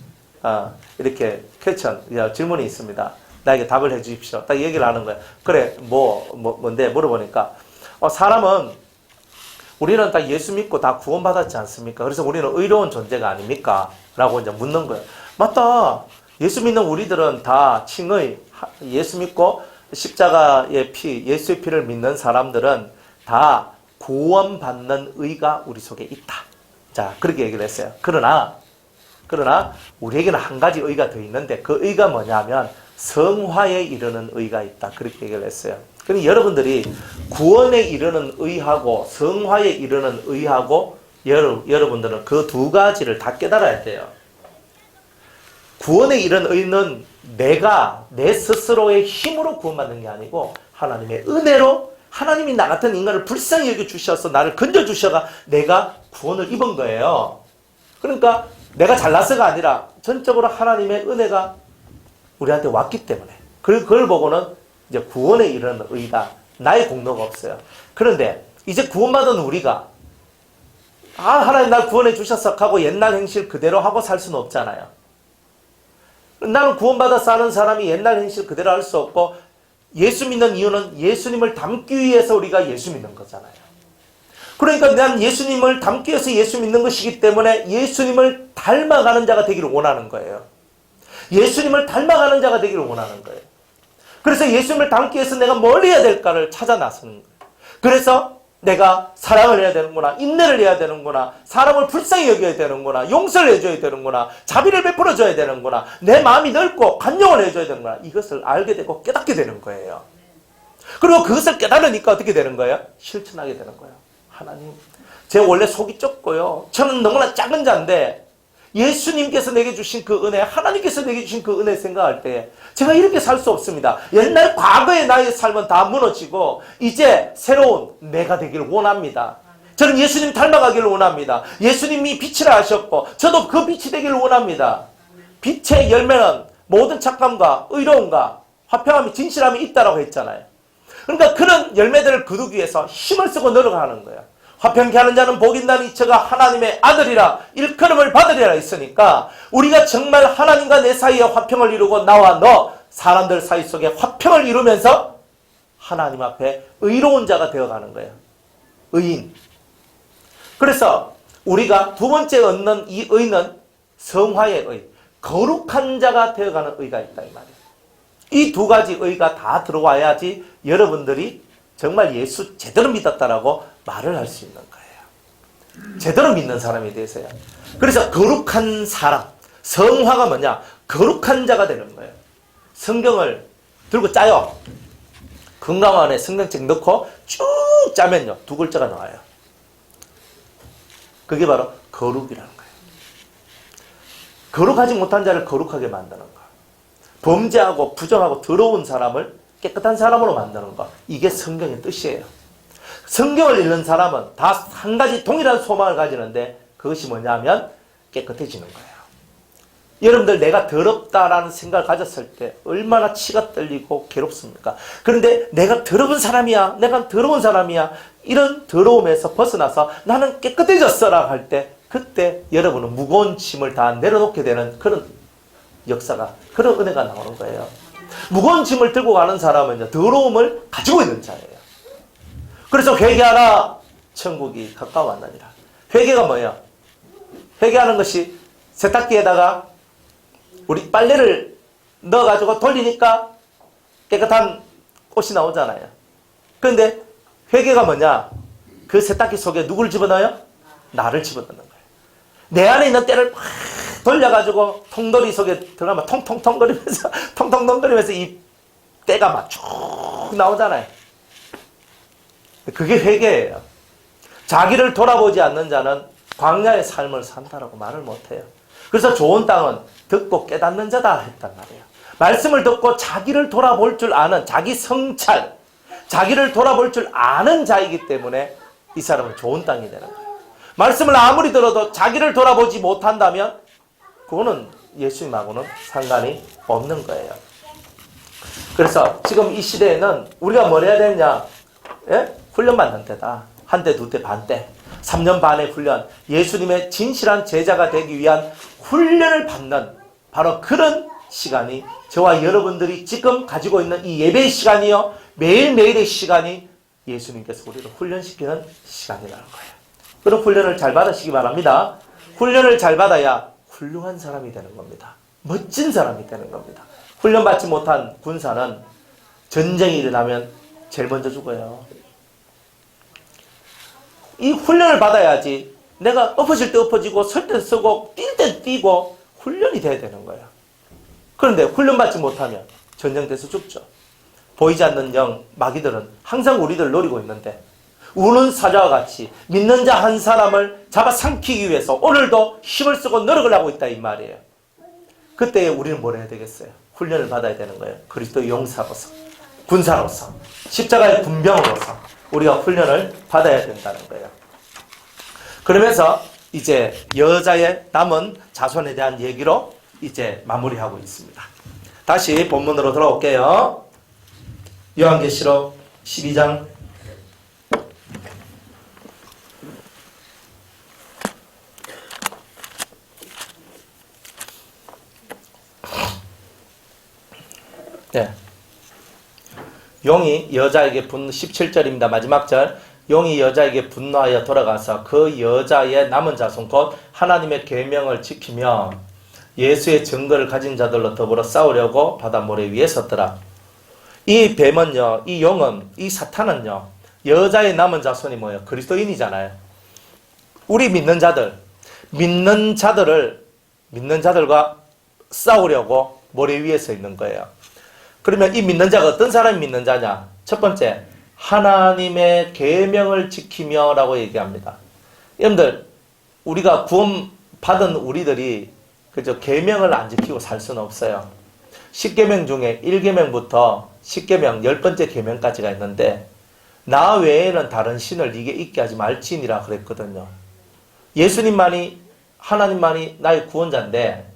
이렇게 퀘스천 질문이 있습니다. 나에게 답을 해 주십시오. 딱 얘기를 하는 거예요. 그래 뭔데 물어보니까 사람은 우리는 다 예수 믿고 다 구원받았지 않습니까? 그래서 우리는 의로운 존재가 아닙니까? 라고 이제 묻는 거예요. 맞다. 예수 믿는 우리들은 다 칭의, 예수 믿고 십자가의 피, 예수의 피를 믿는 사람들은 다 구원받는 의가 우리 속에 있다. 자, 그렇게 얘기를 했어요. 그러나 우리에게는 한 가지 의가 더 있는데 그 의가 뭐냐면 성화에 이르는 의가 있다. 그렇게 얘기를 했어요. 그러니 여러분들이 구원에 이르는 의하고 성화에 이르는 의하고 여러분들은 그 두 가지를 다 깨달아야 돼요. 구원에 이르는 의는 내가 내 스스로의 힘으로 구원받는 게 아니고 하나님의 은혜로 하나님이 나 같은 인간을 불쌍히 여겨주셔서 나를 건져주셔가 내가 구원을 입은 거예요. 그러니까 내가 잘나서가 아니라 전적으로 하나님의 은혜가 우리한테 왔기 때문에 그걸 보고는 이제 구원에 이르는 의다. 나의 공로가 없어요. 그런데 이제 구원받은 우리가 하나님 날 구원해 주셨어 하고 옛날 행실 그대로 하고 살 수는 없잖아요. 나는 구원받아 사는 사람이 옛날 행실 그대로 할 수 없고 예수 믿는 이유는 예수님을 닮기 위해서 우리가 예수 믿는 거잖아요. 그러니까 난 예수님을 닮기 위해서 예수 믿는 것이기 때문에 예수님을 닮아가는 자가 되기를 원하는 거예요. 예수님을 닮아가는 자가 되기를 원하는 거예요. 그래서 예수님을 닮기 위해서 내가 뭘 해야 될까를 찾아 나서는 거예요. 그래서 내가 사랑을 해야 되는구나, 인내를 해야 되는구나, 사람을 불쌍히 여겨야 되는구나, 용서를 해줘야 되는구나, 자비를 베풀어줘야 되는구나, 내 마음이 넓고 간용을 해줘야 되는구나, 이것을 알게 되고 깨닫게 되는 거예요. 그리고 그것을 깨달으니까 어떻게 되는 거예요? 실천하게 되는 거예요. 하나님, 제가 원래 속이 좁고요, 저는 너무나 작은 자인데 예수님께서 내게 주신 그 은혜, 하나님께서 내게 주신 그 은혜 생각할 때 제가 이렇게 살 수 없습니다. 옛날 과거의 나의 삶은 다 무너지고 이제 새로운 내가 되기를 원합니다. 저는 예수님 닮아가기를 원합니다. 예수님이 빛이라 하셨고 저도 그 빛이 되기를 원합니다. 빛의 열매는 모든 착함과 의로움과 화평함이 진실함이 있다라고 했잖아요. 그러니까 그런 열매들을 거두기 위해서 힘을 쓰고 노력하는 거예요. 화평케 하는 자는 복 있나니 저가 하나님의 아들이라 일컬음을 받으리라 했으니까 우리가 정말 하나님과 내 사이에 화평을 이루고 나와 너 사람들 사이 속에 화평을 이루면서 하나님 앞에 의로운 자가 되어가는 거예요. 의인. 그래서 우리가 두 번째 얻는 이 의는 성화의 의, 거룩한 자가 되어가는 의가 있다 이 말이에요. 이 두 가지 의가 다 들어와야지 여러분들이 정말 예수 제대로 믿었다라고 말을 할 수 있는 거예요. 제대로 믿는 사람이 되세요. 그래서 거룩한 사람, 성화가 뭐냐? 거룩한 자가 되는 거예요. 성경을 들고 짜요. 건강원에 성경책 넣고 쭉 짜면요, 두 글자가 나와요. 그게 바로 거룩이라는 거예요. 거룩하지 못한 자를 거룩하게 만드는 거. 범죄하고 부정하고 더러운 사람을 깨끗한 사람으로 만드는 것. 이게 성경의 뜻이에요. 성경을 읽는 사람은 다 한 가지 동일한 소망을 가지는데 그것이 뭐냐면 깨끗해지는 거예요. 여러분들 내가 더럽다라는 생각을 가졌을 때 얼마나 치가 떨리고 괴롭습니까? 그런데 내가 더러운 사람이야, 내가 더러운 사람이야, 이런 더러움에서 벗어나서 나는 깨끗해졌어라 할 때 그때 여러분은 무거운 짐을 다 내려놓게 되는 그런 역사가, 그런 은혜가 나오는 거예요. 무거운 짐을 들고 가는 사람은 더러움을 가지고 있는 자예요. 그래서 회개하라, 천국이 가까웠느니라. 회개가 뭐예요? 회개하는 것이 세탁기에다가 우리 빨래를 넣어가지고 돌리니까 깨끗한 옷이 나오잖아요. 그런데 회개가 뭐냐? 그 세탁기 속에 누굴 집어넣어요? 나를 집어넣는 거예요. 내 안에 있는 때를 막 돌려가지고 통돌이 속에 들어가면 통통통거리면서 통통통거리면서 이 때가 막 쭉 나오잖아요. 그게 회개예요. 자기를 돌아보지 않는 자는 광야의 삶을 산다라고 말을 못해요. 그래서 좋은 땅은 듣고 깨닫는 자다 했단 말이에요. 말씀을 듣고 자기를 돌아볼 줄 아는 자기 성찰, 자기를 돌아볼 줄 아는 자이기 때문에 이 사람은 좋은 땅이 되는 거예요. 말씀을 아무리 들어도 자기를 돌아보지 못한다면 그거는 예수님하고는 상관이 없는 거예요. 그래서 지금 이 시대에는 우리가 뭘 해야 되느냐? 예? 훈련받는 때다. 한 대, 두 대, 반 대. 3년 반의 훈련. 예수님의 진실한 제자가 되기 위한 훈련을 받는 바로 그런 시간이 저와 여러분들이 지금 가지고 있는 이 예배의 시간이요. 매일매일의 시간이 예수님께서 우리를 훈련시키는 시간이라는 거예요. 그런 훈련을 잘 받으시기 바랍니다. 훈련을 잘 받아야 훌륭한 사람이 되는 겁니다. 멋진 사람이 되는 겁니다. 훈련받지 못한 군사는 전쟁이 일어나면 제일 먼저 죽어요. 이 훈련을 받아야지 내가 엎어질 때 엎어지고 설 때 서고 뛸 때 뛰고 훈련이 돼야 되는 거예요. 그런데 훈련받지 못하면 전쟁돼서 죽죠. 보이지 않는 영, 마귀들은 항상 우리들 노리고 있는데 우는 사자와 같이 믿는 자 한 사람을 잡아삼키기 위해서 오늘도 힘을 쓰고 노력을 하고 있다 이 말이에요. 그때 우리는 뭘 해야 되겠어요? 훈련을 받아야 되는 거예요. 그리스도의 용사로서, 군사로서, 십자가의 군병으로서 우리가 훈련을 받아야 된다는 거예요. 그러면서 이제 여자의 남은 자손에 대한 얘기로 이제 마무리하고 있습니다. 다시 본문으로 돌아올게요. 요한계시록 12장 17절입니다. 마지막 절. 용이 여자에게 분노하여 돌아가서 그 여자의 남은 자손 곧 하나님의 계명을 지키며 예수의 증거를 가진 자들로 더불어 싸우려고 바다 모래 위에 섰더라. 이 뱀은요, 이 용은, 이 사탄은요, 여자의 남은 자손이 뭐예요? 그리스도인이잖아요. 우리 믿는 자들과 싸우려고 모래 위에 서 있는 거예요. 그러면 이 믿는 자가 어떤 사람이 믿는 자냐? 첫 번째, 하나님의 계명을 지키며 라고 얘기합니다. 여러분들, 우리가 구원받은 우리들이 그저 계명을 안 지키고 살 수는 없어요. 10계명 중에 1계명부터 10계명 10번째 계명까지가 있는데 나 외에는 다른 신을 네게 있게 하지 말지니라 그랬거든요. 예수님만이, 하나님만이 나의 구원자인데,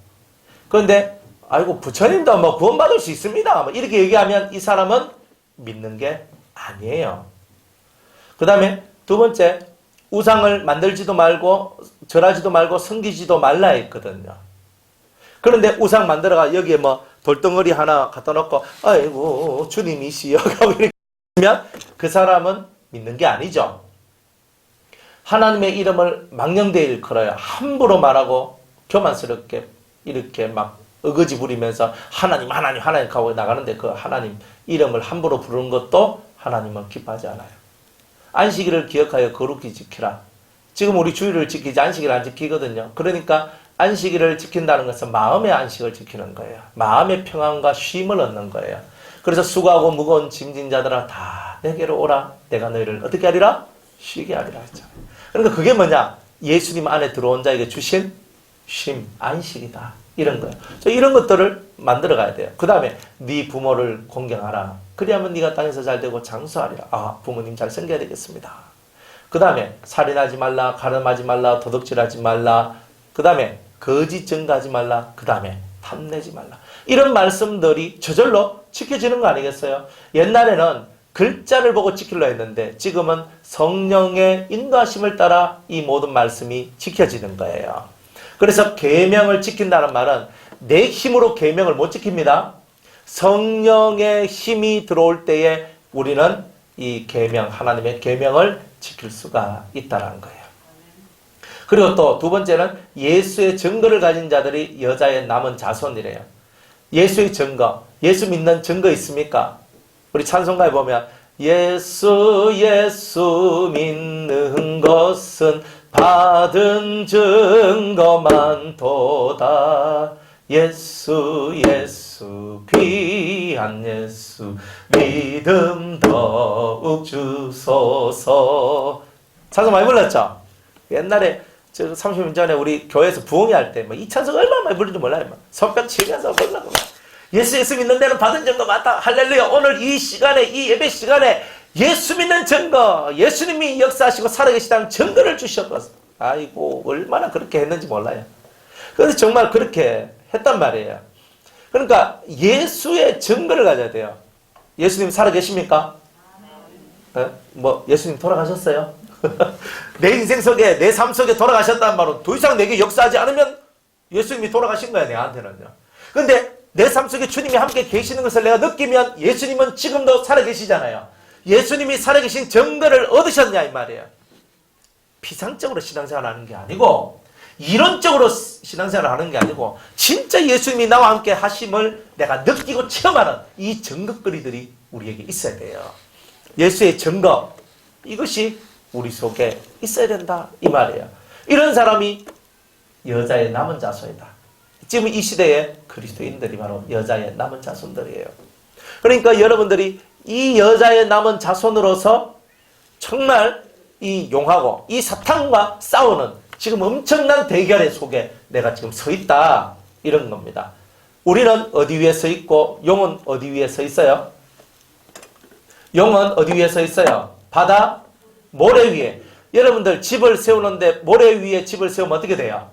그런데 아이고 부처님도 뭐 구원받을 수 있습니다 뭐 이렇게 얘기하면 이 사람은 믿는 게 아니에요. 그 다음에 두 번째, 우상을 만들지도 말고 절하지도 말고 섬기지도 말라 했거든요. 그런데 우상 만들어가 여기에 뭐 돌덩어리 하나 갖다 놓고 아이고 주님이시여 하고 이렇게 하면 그 사람은 믿는 게 아니죠. 하나님의 이름을 망령되이 일컬어요. 함부로 말하고 교만스럽게 이렇게 막 어거지 부리면서 하나님 하고 나가는데 그 하나님 이름을 함부로 부르는 것도 하나님은 기뻐하지 않아요. 안식일을 기억하여 거룩히 지키라. 지금 우리 주일을 지키지 안식일을 안 지키거든요. 그러니까 안식일을 지킨다는 것은 마음의 안식을 지키는 거예요. 마음의 평안과 쉼을 얻는 거예요. 그래서 수고하고 무거운 짐진 자들아 다 내게로 오라. 내가 너희를 어떻게 하리라? 쉬게 하리라 했잖아요. 그러니까 그게 뭐냐? 예수님 안에 들어온 자에게 주신 쉼, 안식이다. 이런 거예요. 이런 것들을 만들어 가야 돼요. 그 다음에 네 부모를 공경하라. 그리하면 네가 땅에서 잘 되고 장수하리라. 아, 부모님 잘 섬겨야 되겠습니다. 그 다음에 살인하지 말라, 가늠하지 말라, 도둑질하지 말라. 그 다음에 거짓 증거하지 말라. 그 다음에 탐내지 말라. 이런 말씀들이 저절로 지켜지는 거 아니겠어요? 옛날에는 글자를 보고 지키려 했는데 지금은 성령의 인도하심을 따라 이 모든 말씀이 지켜지는 거예요. 그래서 계명을 지킨다는 말은 내 힘으로 계명을 못 지킵니다. 성령의 힘이 들어올 때에 우리는 이 계명, 하나님의 계명을 지킬 수가 있다는 거예요. 그리고 또 두 번째는 예수의 증거를 가진 자들이 여자의 남은 자손이래요. 예수의 증거, 예수 믿는 증거 있습니까? 우리 찬송가에 보면 예수 믿는 것은 받은 증거만 도다. 예수 귀한 예수 믿음 더욱 주소서. 찬송 많이 불렀죠? 옛날에 30년 전에 우리 교회에서 부흥회 할 때 이 찬송 얼마나 많이 부르는지 몰라요. 손뼉 치면서 불러고 예수 믿는 데는 받은 증거 많다. 할렐루야. 오늘 이 시간에, 이 예배 시간에 예수 믿는 증거, 예수님이 역사하시고 살아계시다는 증거를 주셨거든. 아이고, 얼마나 그렇게 했는지 몰라요. 그래서 정말 그렇게 했단 말이에요. 그러니까 예수의 증거를 가져야 돼요. 예수님 살아계십니까? 뭐 예수님 돌아가셨어요? 내 인생 속에, 내 삶 속에 돌아가셨다는 말은 더 이상 내게 역사하지 않으면 예수님이 돌아가신 거야, 내한테는요. 근데 내 삶 속에 주님이 함께 계시는 것을 내가 느끼면 예수님은 지금도 살아계시잖아요. 예수님이 살아계신 증거를 얻으셨냐 이 말이에요. 피상적으로 신앙생활 하는 게 아니고, 이론적으로 신앙생활을 하는 게 아니고, 진짜 예수님이 나와 함께 하심을 내가 느끼고 체험하는 이 증거거리들이 우리에게 있어야 돼요. 예수의 증거, 이것이 우리 속에 있어야 된다 이 말이에요. 이런 사람이 여자의 남은 자손이다. 지금 이 시대에 그리스도인들이 바로 여자의 남은 자손들이에요. 그러니까 여러분들이 이 여자의 남은 자손으로서 정말 이 용하고 이 사탄과 싸우는 지금 엄청난 대결의 속에 내가 지금 서 있다 이런 겁니다. 우리는 어디 위에 서 있고 용은 어디 위에 서 있어요? 용은 어디 위에 서 있어요? 바다 모래 위에. 여러분들 집을 세우는데 모래 위에 집을 세우면 어떻게 돼요?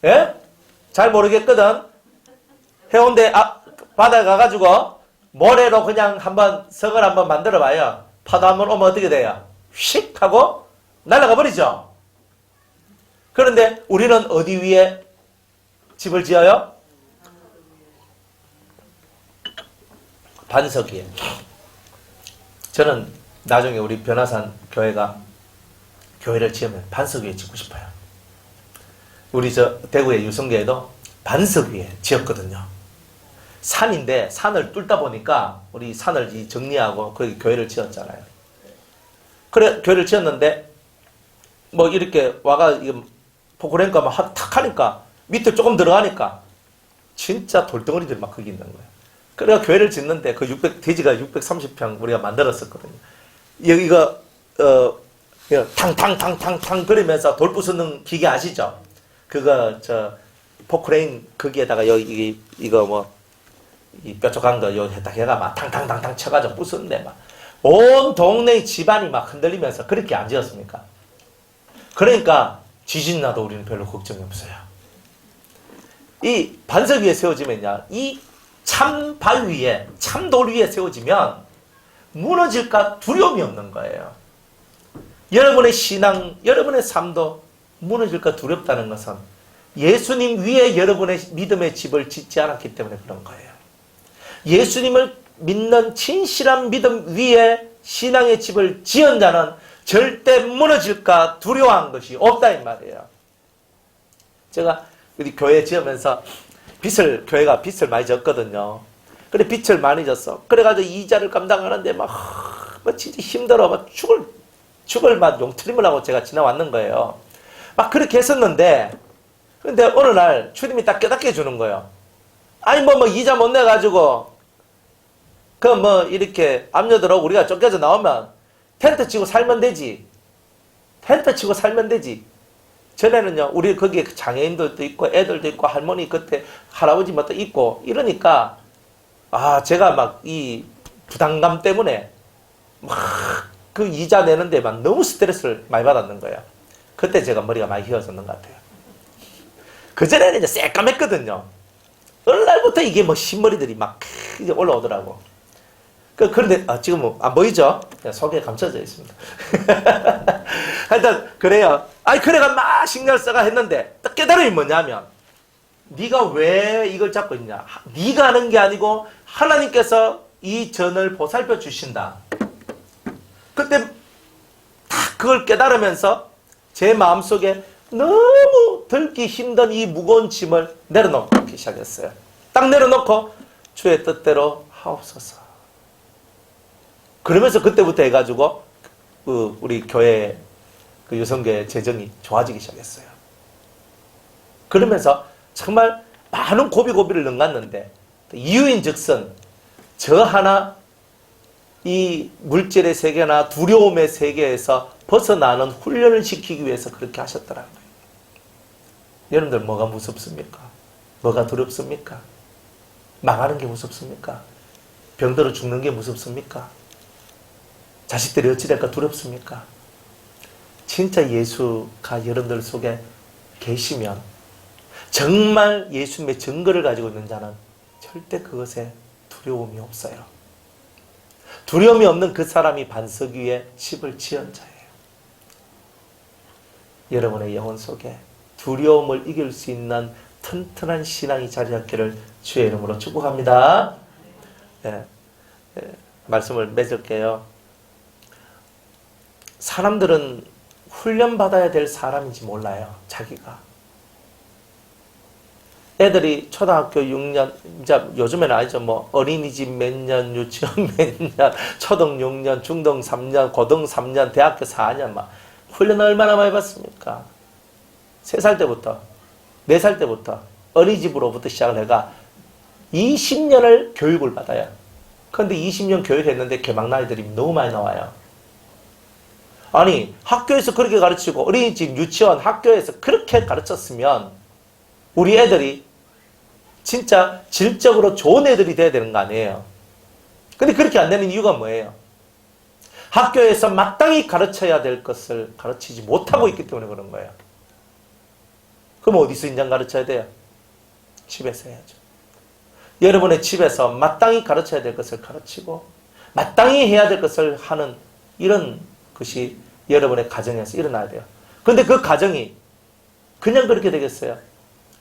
예? 잘 모르겠거든. 해운대 바다에 가가지고 모래로 그냥 한번 석을 한번 만들어 봐요. 파도 한번 오면 어떻게 돼요? 휙 하고 날아가 버리죠. 그런데 우리는 어디 위에 집을 지어요? 반석 위에. 저는 나중에 우리 변화산 교회가 교회를 지으면 반석 위에 짓고 싶어요. 우리 대구의 유성교회도 반석 위에 지었거든요. 산인데 산을 뚫다 보니까 우리 산을 정리하고 거기 교회를 지었잖아요. 그래 교회를 지었는데 뭐 이렇게 와가 포크랭크가 막 탁 하니까 밑에 조금 들어가니까 진짜 돌덩어리들이 막 거기 있는 거예요. 그래가 교회를 짓는데 그 대지가 630평 우리가 만들었었거든요. 여기가 탕탕탕탕탕 그러면서 돌 부수는 기계 아시죠? 그거 포크레인 거기에다가 여기 이거 뭐 이 뾰족한 거 여기 딱 해가 막 탕탕탕탕 쳐가지고 부수는데 막 온 동네 집안이 막 흔들리면서 그렇게 안 지었습니까? 그러니까 지진 나도 우리는 별로 걱정이 없어요. 이 반석 위에 세워지면요, 이 참발 위에 참돌 위에 세워지면 무너질까 두려움이 없는 거예요. 여러분의 신앙, 여러분의 삶도 무너질까 두렵다는 것은 예수님 위에 여러분의 믿음의 집을 짓지 않았기 때문에 그런 거예요. 예수님을 믿는 진실한 믿음 위에 신앙의 집을 지은 자는 절대 무너질까 두려워한 것이 없다 이 말이에요. 제가 우리 교회 지으면서 교회가 빚을 많이 졌거든요. 그래 빚을 많이 졌어. 그래가지고 이자를 감당하는데 막 진짜 힘들어. 막 죽을 막 용트림을 하고 제가 지나왔는 거예요. 막 그렇게 했었는데, 근데 어느 날 주님이 딱 깨닫게 해주는 거예요. 아니 뭐 이자 못 내가지고 이렇게 압류들어 우리가 쫓겨져 나오면 텐트 치고 살면 되지. 텐트 치고 살면 되지. 전에는요, 우리 거기에 장애인들도 있고 애들도 있고 할머니 그때 할아버지 뭐도 있고 이러니까 제가 막 이 부담감 때문에 막 그 이자 내는데 막 너무 스트레스를 많이 받았는 거예요. 그때 제가 머리가 많이 휘어졌는 것 같아요. 그전에는 이제 새까맸거든요. 어느 날부터 이게 신머리들이 막 이제 올라오더라고. 그런데 지금 안 보이죠? 속에 감춰져 있습니다. 하여튼 그래요. 그래가 막 신경을 써가 했는데 딱 깨달음이 뭐냐면, 네가 왜 이걸 잡고 있냐? 네가 하는 게 아니고 하나님께서 이 전을 보살펴 주신다. 그때 딱 그걸 깨달으면서 제 마음속에 너무 들기 힘든 이 무거운 짐을 내려놓기 시작했어요. 딱 내려놓고 주의 뜻대로 하옵소서. 그러면서 그때부터 해가지고 우리 교회 유성교회 재정이 좋아지기 시작했어요. 그러면서 정말 많은 고비고비를 넘갔는데 이유인즉슨 저 하나 이 물질의 세계나 두려움의 세계에서 벗어나는 훈련을 시키기 위해서 그렇게 하셨더라고요. 여러분들 뭐가 무섭습니까? 뭐가 두렵습니까? 망하는 게 무섭습니까? 병들어 죽는 게 무섭습니까? 자식들이 어찌 될까 두렵습니까? 진짜 예수가 여러분들 속에 계시면, 정말 예수님의 증거를 가지고 있는 자는 절대 그것에 두려움이 없어요. 두려움이 없는 그 사람이 반석 위에 집을 지은 자예요. 여러분의 영혼 속에 두려움을 이길 수 있는 튼튼한 신앙이 자리잡기를 주의 이름으로 축복합니다. 말씀을 맺을게요. 사람들은 훈련받아야 될 사람인지 몰라요. 자기가. 애들이 초등학교 6년, 이제 요즘에는 아니죠. 뭐 어린이집 몇 년, 유치원 몇 년, 초등 6년, 중등 3년, 고등 3년, 대학교 4년 막 훈련을 얼마나 많이 받습니까? 3살 때부터, 4살 때부터 어린이집으로부터 시작을 해가 20년을 교육을 받아요. 그런데 20년 교육했는데 개막나이들이 너무 많이 나와요. 아니, 학교에서 그렇게 가르치고 어린이집, 유치원, 학교에서 그렇게 가르쳤으면 우리 애들이 진짜 질적으로 좋은 애들이 돼야 되는 거 아니에요. 근데 그렇게 안 되는 이유가 뭐예요? 학교에서 마땅히 가르쳐야 될 것을 가르치지 못하고 있기 때문에 그런 거예요. 그럼 어디서 인장 가르쳐야 돼요? 집에서 해야죠. 여러분의 집에서 마땅히 가르쳐야 될 것을 가르치고 마땅히 해야 될 것을 하는 이런 것이 여러분의 가정에서 일어나야 돼요. 그런데 그 가정이 그냥 그렇게 되겠어요?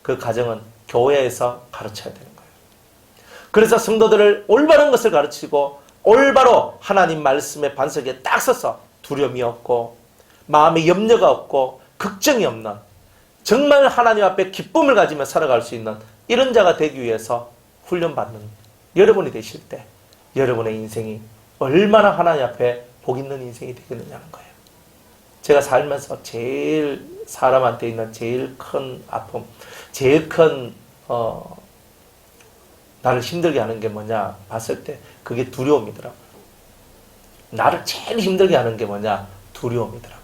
그 가정은 교회에서 가르쳐야 되는 거예요. 그래서 성도들을 올바른 것을 가르치고 올바로 하나님 말씀의 반석에 딱 서서 두려움이 없고 마음에 염려가 없고 걱정이 없는, 정말 하나님 앞에 기쁨을 가지며 살아갈 수 있는 이런 자가 되기 위해서 훈련받는 여러분이 되실 때 여러분의 인생이 얼마나 하나님 앞에 복 있는 인생이 되겠느냐는 거예요. 제가 살면서 제일 사람한테 있는 제일 큰 아픔, 제일 큰 나를 힘들게 하는 게 뭐냐 봤을 때 그게 두려움이더라고요. 나를 제일 힘들게 하는 게 뭐냐? 두려움이더라고요.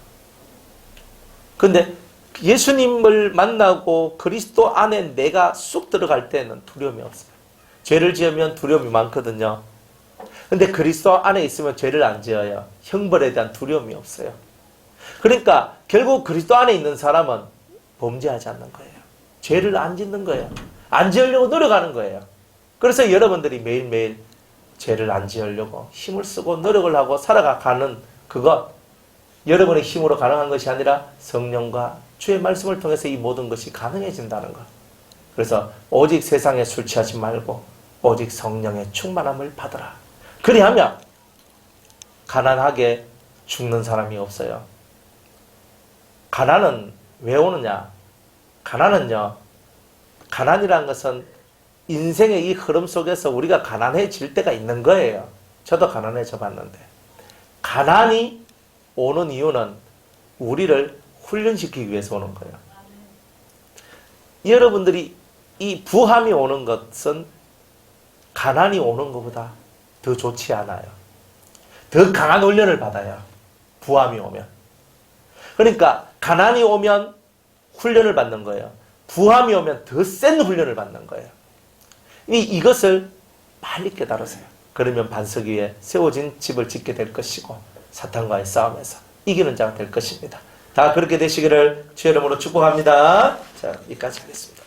근데 예수님을 만나고 그리스도 안에 내가 쑥 들어갈 때는 두려움이 없어요. 죄를 지으면 두려움이 많거든요. 근데 그리스도 안에 있으면 죄를 안 지어요. 형벌에 대한 두려움이 없어요. 그러니까 결국 그리스도 안에 있는 사람은 범죄하지 않는 거예요. 죄를 안 짓는 거예요. 안 지으려고 노력하는 거예요. 그래서 여러분들이 매일매일 죄를 안 지으려고 힘을 쓰고 노력을 하고 살아가는 그것, 여러분의 힘으로 가능한 것이 아니라 성령과 주의 말씀을 통해서 이 모든 것이 가능해진다는 것. 그래서 오직 세상에 술 취하지 말고 오직 성령의 충만함을 받으라. 그리하면 가난하게 죽는 사람이 없어요. 가난은 왜 오느냐? 가난은요, 가난이라는 것은 인생의 이 흐름 속에서 우리가 가난해질 때가 있는 거예요. 저도 가난해져 봤는데. 가난이 오는 이유는 우리를 훈련시키기 위해서 오는 거예요. 여러분들이 이 부함이 오는 것은 가난이 오는 것보다 더 좋지 않아요. 더 강한 훈련을 받아요. 부함이 오면. 그러니까 가난이 오면 훈련을 받는 거예요. 부함이 오면 더 센 훈련을 받는 거예요. 이것을 빨리 깨달으세요. 그러면 반석 위에 세워진 집을 짓게 될 것이고 사탄과의 싸움에서 이기는 자가 될 것입니다. 다 그렇게 되시기를 주의 이름으로 축복합니다. 자, 여기까지 하겠습니다.